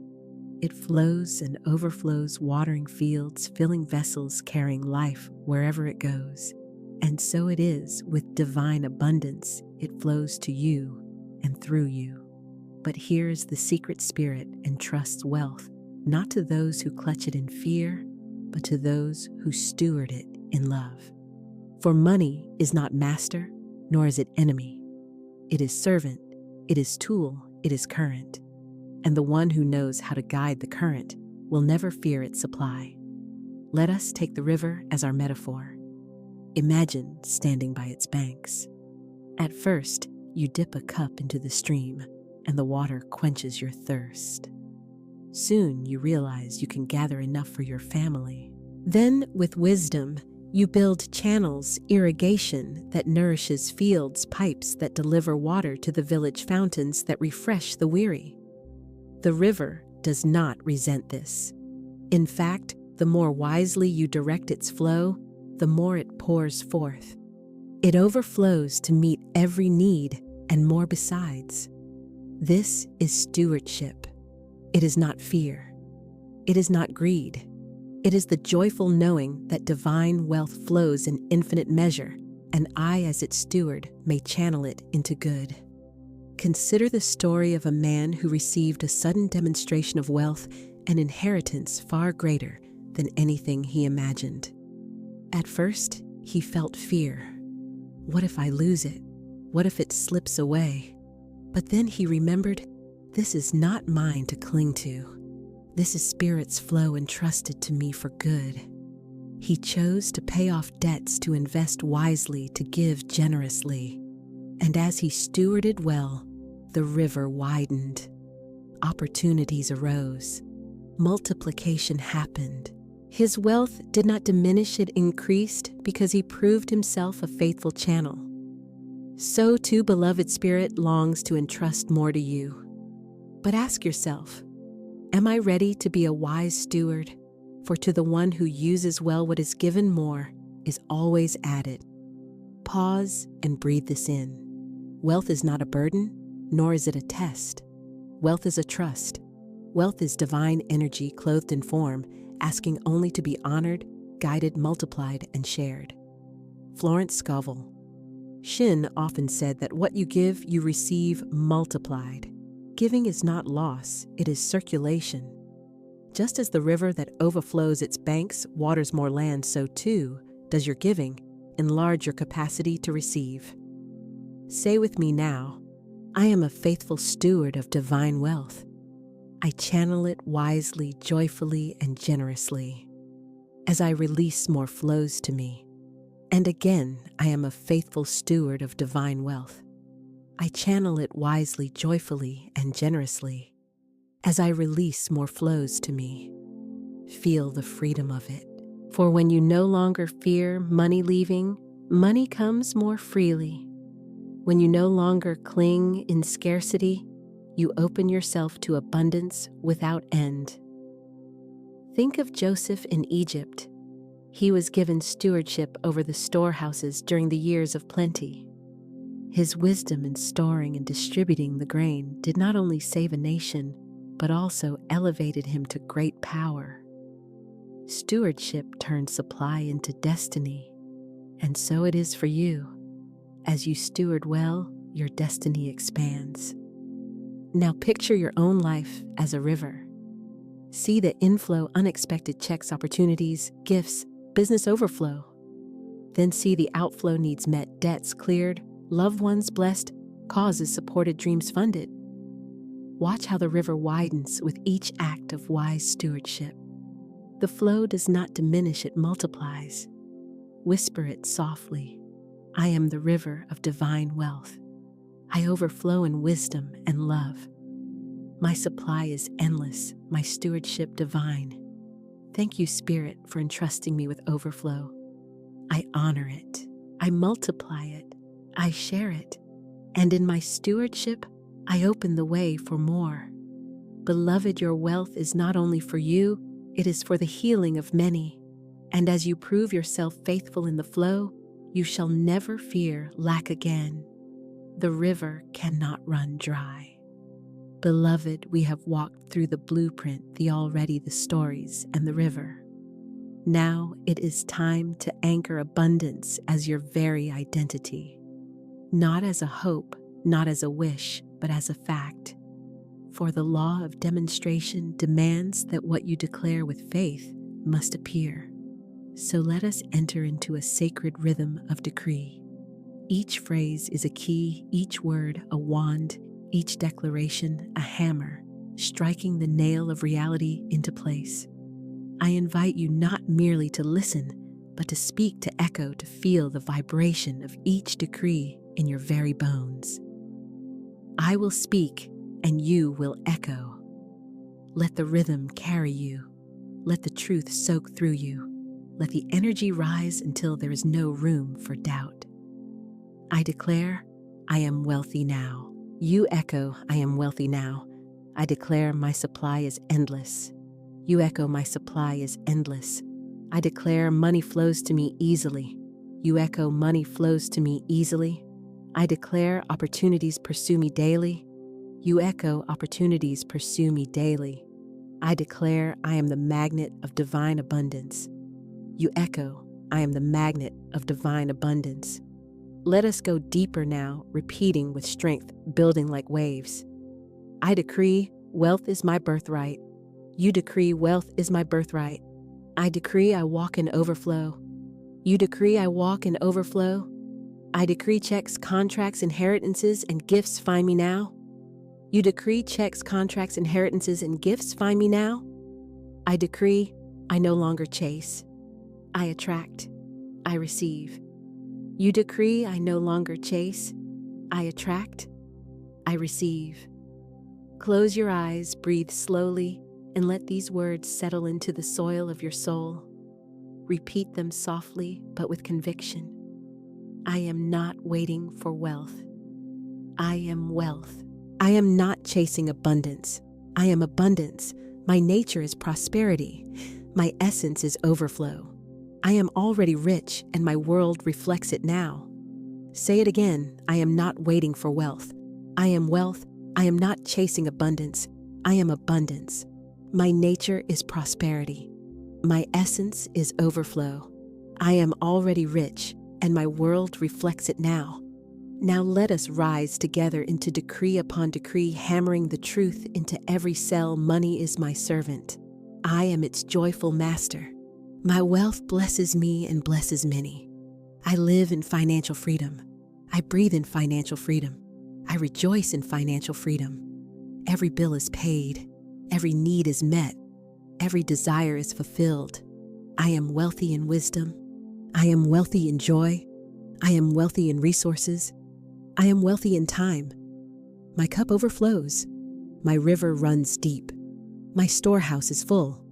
It flows and overflows, watering fields, filling vessels, carrying life wherever it goes. And so it is with divine abundance. It flows to you and through you. But here is the secret: spirit entrusts wealth, not to those who clutch it in fear, but to those who steward it in love. For money is not master, nor is it enemy. It is servant, it is tool, it is current. And the one who knows how to guide the current will never fear its supply. Let us take the river as our metaphor. Imagine standing by its banks. At first, you dip a cup into the stream, and the water quenches your thirst. Soon you realize you can gather enough for your family. Then, with wisdom, you build channels, irrigation that nourishes fields, pipes that deliver water to the village fountains that refresh the weary. The river does not resent this. In fact, the more wisely you direct its flow, the more it pours forth. It overflows to meet every need and more besides. This is stewardship. It is not fear. It is not greed. It is the joyful knowing that divine wealth flows in infinite measure, and I, as its steward, may channel it into good. Consider the story of a man who received a sudden demonstration of wealth, an inheritance far greater than anything he imagined. At first, he felt fear. What if I lose it? What if it slips away? But then he remembered, this is not mine to cling to. This is Spirit's flow entrusted to me for good. He chose to pay off debts, to invest wisely, to give generously. And as he stewarded well, the river widened. Opportunities arose. Multiplication happened. His wealth did not diminish, it increased because he proved himself a faithful channel. So too, beloved spirit longs to entrust more to you. But ask yourself, am I ready to be a wise steward? For to the one who uses well what is given, more is always added. Pause and breathe this in. Wealth is not a burden, nor is it a test. Wealth is a trust. Wealth is divine energy clothed in form, asking only to be honored, guided, multiplied, and shared. Florence Scovel. Shin often said that what you give, you receive multiplied. Giving is not loss, it is circulation. Just as the river that overflows its banks waters more land, so too does your giving enlarge your capacity to receive. Say with me now, I am a faithful steward of divine wealth. I channel it wisely, joyfully, and generously. As I release, more flows to me. And again, I am a faithful steward of divine wealth. I channel it wisely, joyfully, and generously. As I release, more flows to me. Feel the freedom of it. For when you no longer fear money leaving, money comes more freely. When you no longer cling in scarcity, you open yourself to abundance without end. Think of Joseph in Egypt. He was given stewardship over the storehouses during the years of plenty. His wisdom in storing and distributing the grain did not only save a nation, but also elevated him to great power. Stewardship turned supply into destiny, and so it is for you. As you steward well, your destiny expands. Now picture your own life as a river. See the inflow, unexpected checks, opportunities, gifts, business overflow. Then see the outflow, needs met, debts cleared, loved ones blessed, causes supported, dreams funded. Watch how the river widens with each act of wise stewardship. The flow does not diminish, it multiplies. Whisper it softly. I am the river of divine wealth. I overflow in wisdom and love. My supply is endless, my stewardship divine. Thank you, Spirit, for entrusting me with overflow. I honor it, I multiply it, I share it, and in my stewardship, I open the way for more. Beloved, your wealth is not only for you, it is for the healing of many. And as you prove yourself faithful in the flow, you shall never fear lack again. The river cannot run dry. Beloved, we have walked through the blueprint, the already, the stories, and the river. Now it is time to anchor abundance as your very identity. Not as a hope, not as a wish, but as a fact. For the law of demonstration demands that what you declare with faith must appear. So let us enter into a sacred rhythm of decree. Each phrase is a key, each word a wand, each declaration a hammer, striking the nail of reality into place. I invite you not merely to listen, but to speak, to echo, to feel the vibration of each decree in your very bones. I will speak, and you will echo. Let the rhythm carry you. Let the truth soak through you. Let the energy rise until there is no room for doubt. I declare, I am wealthy now. You echo, I am wealthy now. I declare my supply is endless. You echo, my supply is endless. I declare money flows to me easily. You echo, money flows to me easily. I declare opportunities pursue me daily. You echo, opportunities pursue me daily. I declare I am the magnet of divine abundance. You echo, I am the magnet of divine abundance. Let us go deeper now, repeating with strength, building like waves. I decree wealth is my birthright. You decree wealth is my birthright. I decree I walk in overflow. You decree I walk in overflow. I decree checks, contracts, inheritances, and gifts find me now. You decree checks, contracts, inheritances, and gifts find me now. I decree I no longer chase. I attract. I receive. You decree I no longer chase. I attract. I receive. Close your eyes, breathe slowly, and let these words settle into the soil of your soul. Repeat them softly, but with conviction. I am not waiting for wealth. I am wealth. I am not chasing abundance. I am abundance. My nature is prosperity. My essence is overflow. I am already rich, and my world reflects it now. Say it again. I am not waiting for wealth. I am wealth. I am not chasing abundance. I am abundance. My nature is prosperity. My essence is overflow. I am already rich, and my world reflects it now. Now let us rise together into decree upon decree, hammering the truth into every cell. Money is my servant. I am its joyful master. My wealth blesses me and blesses many. I live in financial freedom. I breathe in financial freedom. I rejoice in financial freedom. Every bill is paid. Every need is met. Every desire is fulfilled. I am wealthy in wisdom. I am wealthy in joy. I am wealthy in resources. I am wealthy in time. My cup overflows. My river runs deep. My storehouse is full.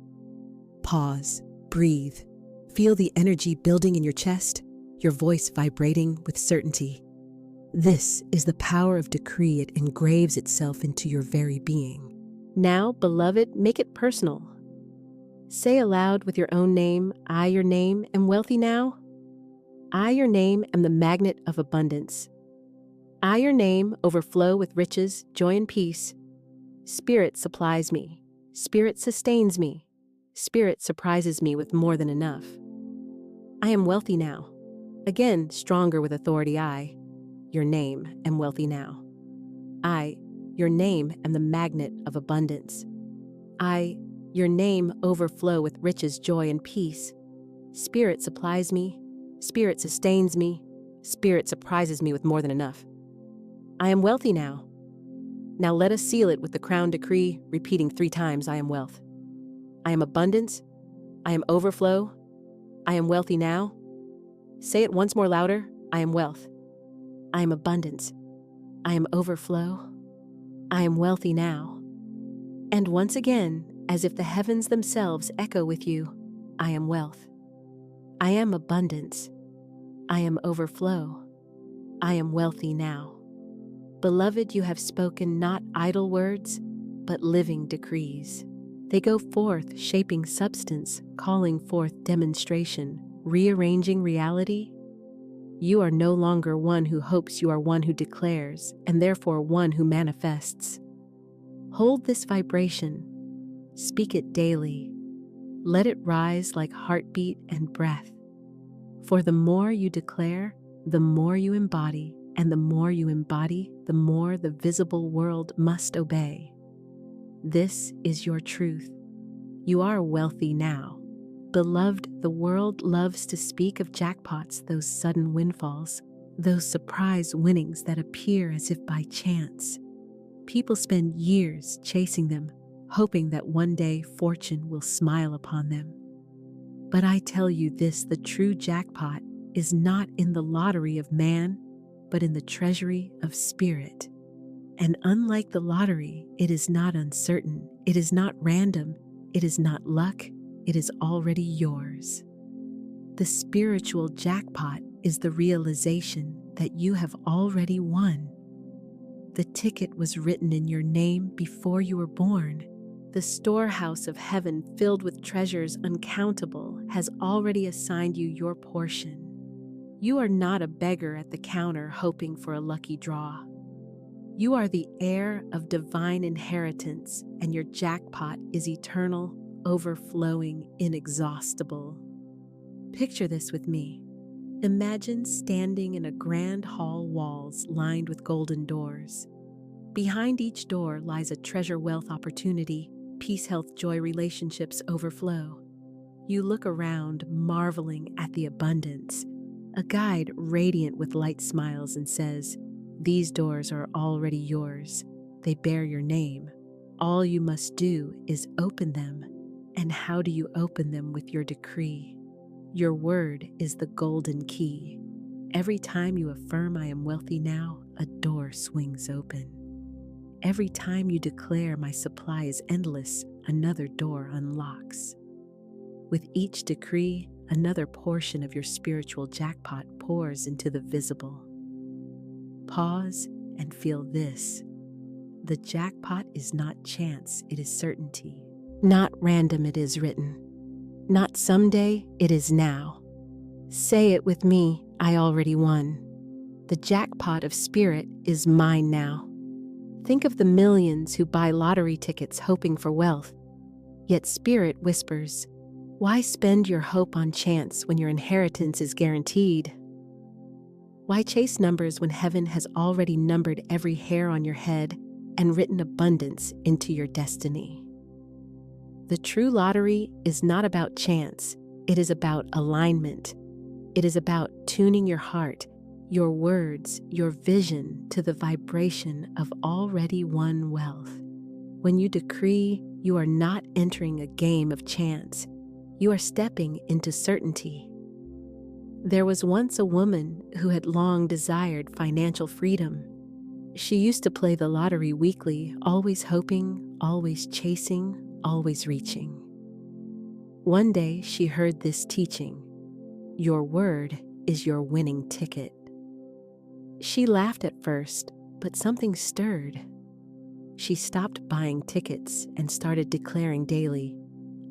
Pause, breathe. Feel the energy building in your chest, your voice vibrating with certainty. This is the power of decree. It engraves itself into your very being. Now, beloved, make it personal. Say aloud with your own name, I, your name, am wealthy now. I, your name, am the magnet of abundance. I, your name, overflow with riches, joy, and peace. Spirit supplies me. Spirit sustains me. Spirit surprises me with more than enough. I am wealthy now. Again, stronger with authority. I, your name, am wealthy now. I, your name, am the magnet of abundance. I, your name, overflow with riches, joy, and peace. Spirit supplies me. Spirit sustains me. Spirit surprises me with more than enough. I am wealthy now. Now let us seal it with the crown decree, repeating 3 times, I am wealth. I am abundance. I am overflow. I am wealthy now. Say it once more louder. I am wealth. I am abundance. I am overflow. I am wealthy now. And once again, as if the heavens themselves echo with you, I am wealth. I am abundance. I am overflow. I am wealthy now. Beloved, you have spoken not idle words, but living decrees. They go forth, shaping substance, calling forth demonstration, rearranging reality. You are no longer one who hopes, you are one who declares, and therefore one who manifests. Hold this vibration. Speak it daily. Let it rise like heartbeat and breath. For the more you declare, the more you embody, and the more you embody, the more the visible world must obey. This is your truth. You are wealthy now. Beloved, the world loves to speak of jackpots, those sudden windfalls, those surprise winnings that appear as if by chance. People spend years chasing them, hoping that one day fortune will smile upon them. But I tell you this, the true jackpot is not in the lottery of man, but in the treasury of spirit. And unlike the lottery, it is not uncertain, it is not random, it is not luck, it is already yours. The spiritual jackpot is the realization that you have already won. The ticket was written in your name before you were born. The storehouse of heaven, filled with treasures uncountable, has already assigned you your portion. You are not a beggar at the counter hoping for a lucky draw. You are the heir of divine inheritance, and your jackpot is eternal, overflowing, inexhaustible. Picture this with me. Imagine standing in a grand hall, walls lined with golden doors. Behind each door lies a treasure, wealth, opportunity, peace, health, joy, relationships, overflow. You look around, marveling at the abundance. A guide radiant with light smiles and says, "These doors are already yours. They bear your name. All you must do is open them." And how do you open them? With your decree. Your word is the golden key. Every time you affirm, I am wealthy now, a door swings open. Every time you declare, my supply is endless, another door unlocks. With each decree, another portion of your spiritual jackpot pours into the visible. Pause and feel this. The jackpot is not chance, it is certainty. Not random, it is written. Not someday, it is now. Say it with me, I already won. The jackpot of spirit is mine now. Think of the millions who buy lottery tickets hoping for wealth. Yet spirit whispers, why spend your hope on chance when your inheritance is guaranteed? Why chase numbers when heaven has already numbered every hair on your head and written abundance into your destiny? The true lottery is not about chance. It is about alignment. It is about tuning your heart, your words, your vision to the vibration of already won wealth. When you decree, you are not entering a game of chance. You are stepping into certainty. There was once a woman who had long desired financial freedom. She used to play the lottery weekly, always hoping, always chasing, always reaching. One day she heard this teaching, your word is your winning ticket. She laughed at first, but something stirred. She stopped buying tickets and started declaring daily,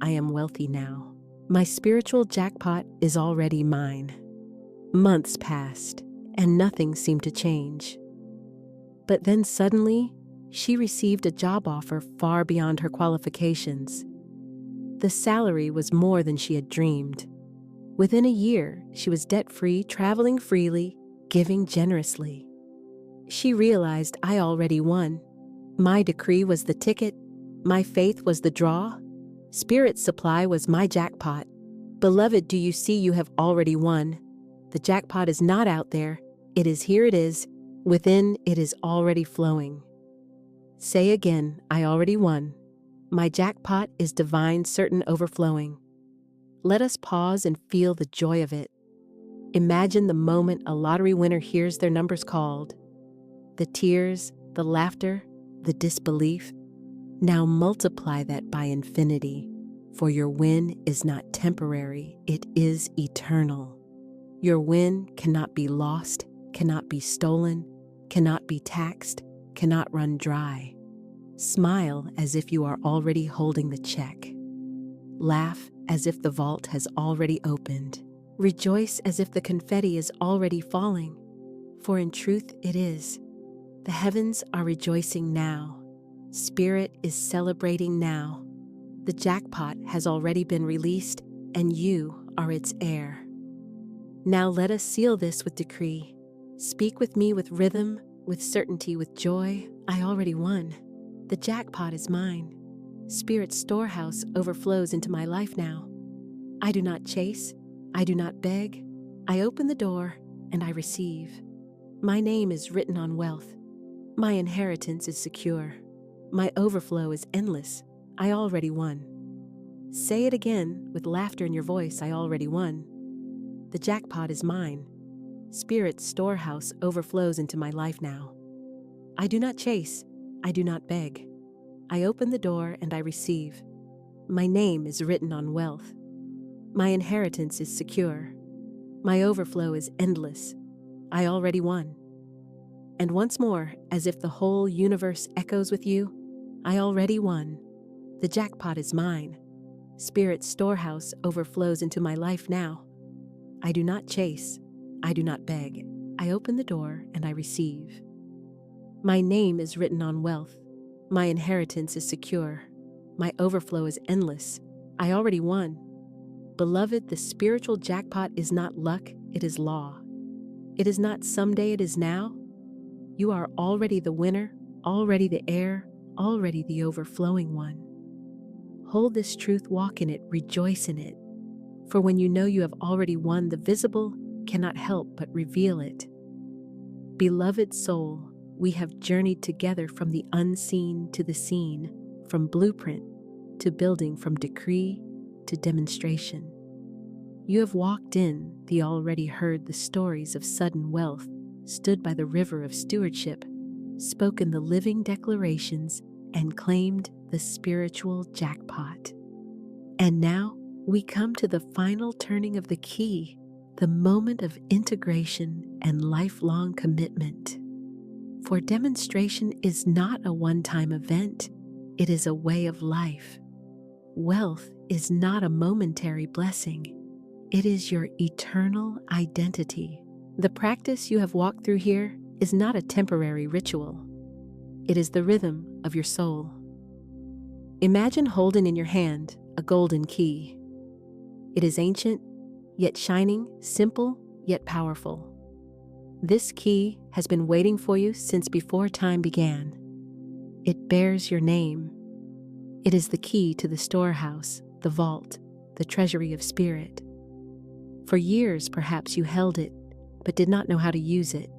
I am wealthy now. My spiritual jackpot is already mine. Months passed, and nothing seemed to change. But then suddenly, she received a job offer far beyond her qualifications. The salary was more than she had dreamed. Within a year, she was debt-free, traveling freely, giving generously. She realized I already won. My decree was the ticket. My faith was the draw. Spirit's supply was my jackpot. Beloved, do you see you have already won? The jackpot is not out there. It is here, it is. Within, it is already flowing. Say again, I already won. My jackpot is divine, certain, overflowing. Let us pause and feel the joy of it. Imagine the moment a lottery winner hears their numbers called. The tears, the laughter, the disbelief. Now multiply that by infinity, for your win is not temporary, it is eternal. Your win cannot be lost, cannot be stolen, cannot be taxed, cannot run dry. Smile as if you are already holding the check. Laugh as if the vault has already opened. Rejoice as if the confetti is already falling, for in truth it is. The heavens are rejoicing now. Spirit is celebrating now. The jackpot has already been released, and you are its heir. Now let us seal this with decree. Speak with me with rhythm, with certainty, with joy. I already won. The jackpot is mine. Spirit's storehouse overflows into my life now. I do not chase. I do not beg. I open the door and I receive. My name is written on wealth. My inheritance is secure. My overflow is endless. I already won. Say it again with laughter in your voice. I already won. The jackpot is mine. Spirit's storehouse overflows into my life now. I do not chase. I do not beg. I open the door and I receive. My name is written on wealth. My inheritance is secure. My overflow is endless. I already won. And once more, as if the whole universe echoes with you, I already won. The jackpot is mine. Spirit's storehouse overflows into my life now. I do not chase. I do not beg. I open the door and I receive. My name is written on wealth. My inheritance is secure. My overflow is endless. I already won. Beloved, the spiritual jackpot is not luck, it is law. It is not someday, it is now. You are already the winner, already the heir, already the overflowing one. Hold this truth, walk in it, rejoice in it. For when you know you have already won, the visible cannot help but reveal it. Beloved soul, we have journeyed together from the unseen to the seen, from blueprint to building, from decree to demonstration. You have walked in the already heard the stories of sudden wealth, stood by the river of stewardship, spoken the living declarations, and claimed the spiritual jackpot. And now, we come to the final turning of the key, the moment of integration and lifelong commitment. For demonstration is not a one-time event, it is a way of life. Wealth is not a momentary blessing, it is your eternal identity. The practice you have walked through here is not a temporary ritual. It is the rhythm of your soul. Imagine holding in your hand a golden key. It is ancient, yet shining, simple, yet powerful. This key has been waiting for you since before time began. It bears your name. It is the key to the storehouse, the vault, the treasury of spirit. For years, perhaps you held it, but did not know how to use it.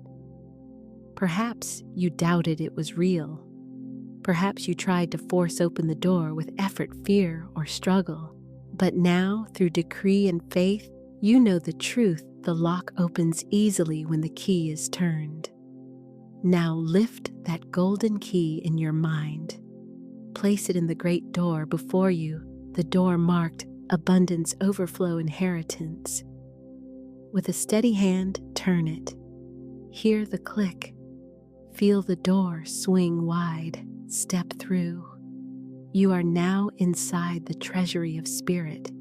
Perhaps you doubted it was real. Perhaps you tried to force open the door with effort, fear, or struggle. But now, through decree and faith, you know the truth. The lock opens easily when the key is turned. Now lift that golden key in your mind. Place it in the great door before you, the door marked abundance, overflow, inheritance. With a steady hand, turn it. Hear the click. Feel the door swing wide. Step through. You are now inside the treasury of spirit.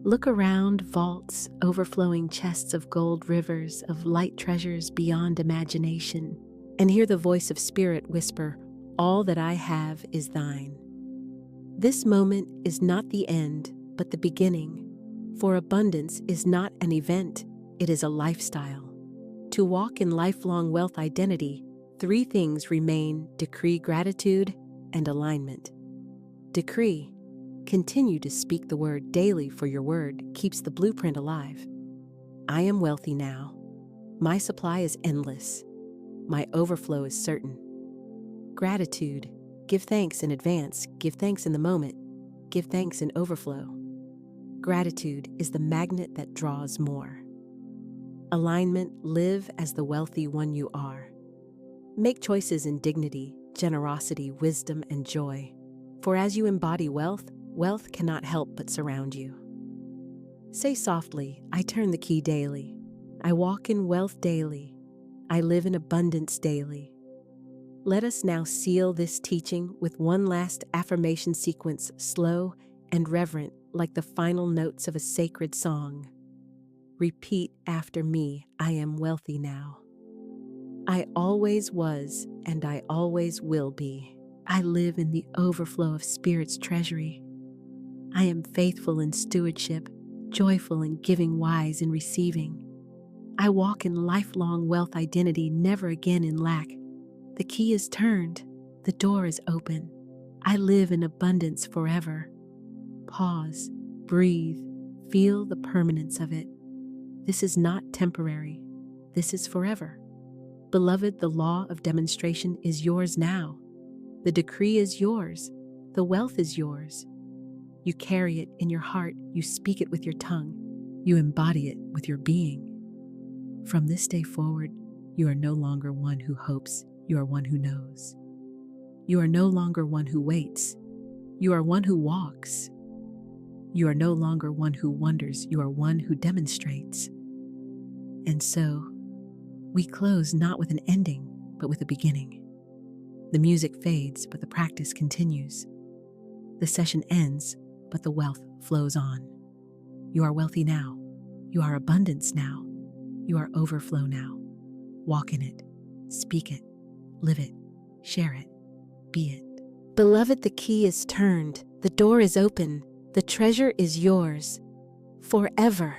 Look around, vaults, overflowing chests of gold, rivers of light, treasures beyond imagination, and hear the voice of spirit whisper, "All that I have is thine." This moment is not the end, but the beginning, for abundance is not an event, it is a lifestyle. To walk in lifelong wealth identity, 3 things remain: decree, gratitude, and alignment. Decree. Continue to speak the word daily, for your word keeps the blueprint alive. I am wealthy now. My supply is endless. My overflow is certain. Gratitude. Give thanks in advance. Give thanks in the moment. Give thanks in overflow. Gratitude is the magnet that draws more. Alignment. Live as the wealthy one you are. Make choices in dignity, generosity, wisdom, and joy. For as you embody wealth, wealth cannot help but surround you. Say softly, I turn the key daily. I walk in wealth daily. I live in abundance daily. Let us now seal this teaching with one last affirmation sequence, slow and reverent, like the final notes of a sacred song. Repeat after me, I am wealthy now. I always was, and I always will be. I live in the overflow of Spirit's treasury. I am faithful in stewardship, joyful in giving, wise in receiving. I walk in lifelong wealth identity, never again in lack. The key is turned, the door is open. I live in abundance forever. Pause, breathe, feel the permanence of it. This is not temporary, this is forever. Beloved, the law of demonstration is yours now. The decree is yours. The wealth is yours. You carry it in your heart. You speak it with your tongue. You embody it with your being. From this day forward, you are no longer one who hopes. You are one who knows. You are no longer one who waits. You are one who walks. You are no longer one who wonders. You are one who demonstrates. And so, we close not with an ending, but with a beginning. The music fades, but the practice continues. The session ends, but the wealth flows on. You are wealthy now. You are abundance now. You are overflow now. Walk in it. Speak it. Live it. Share it. Be it. Beloved, the key is turned. The door is open. The treasure is yours. Forever.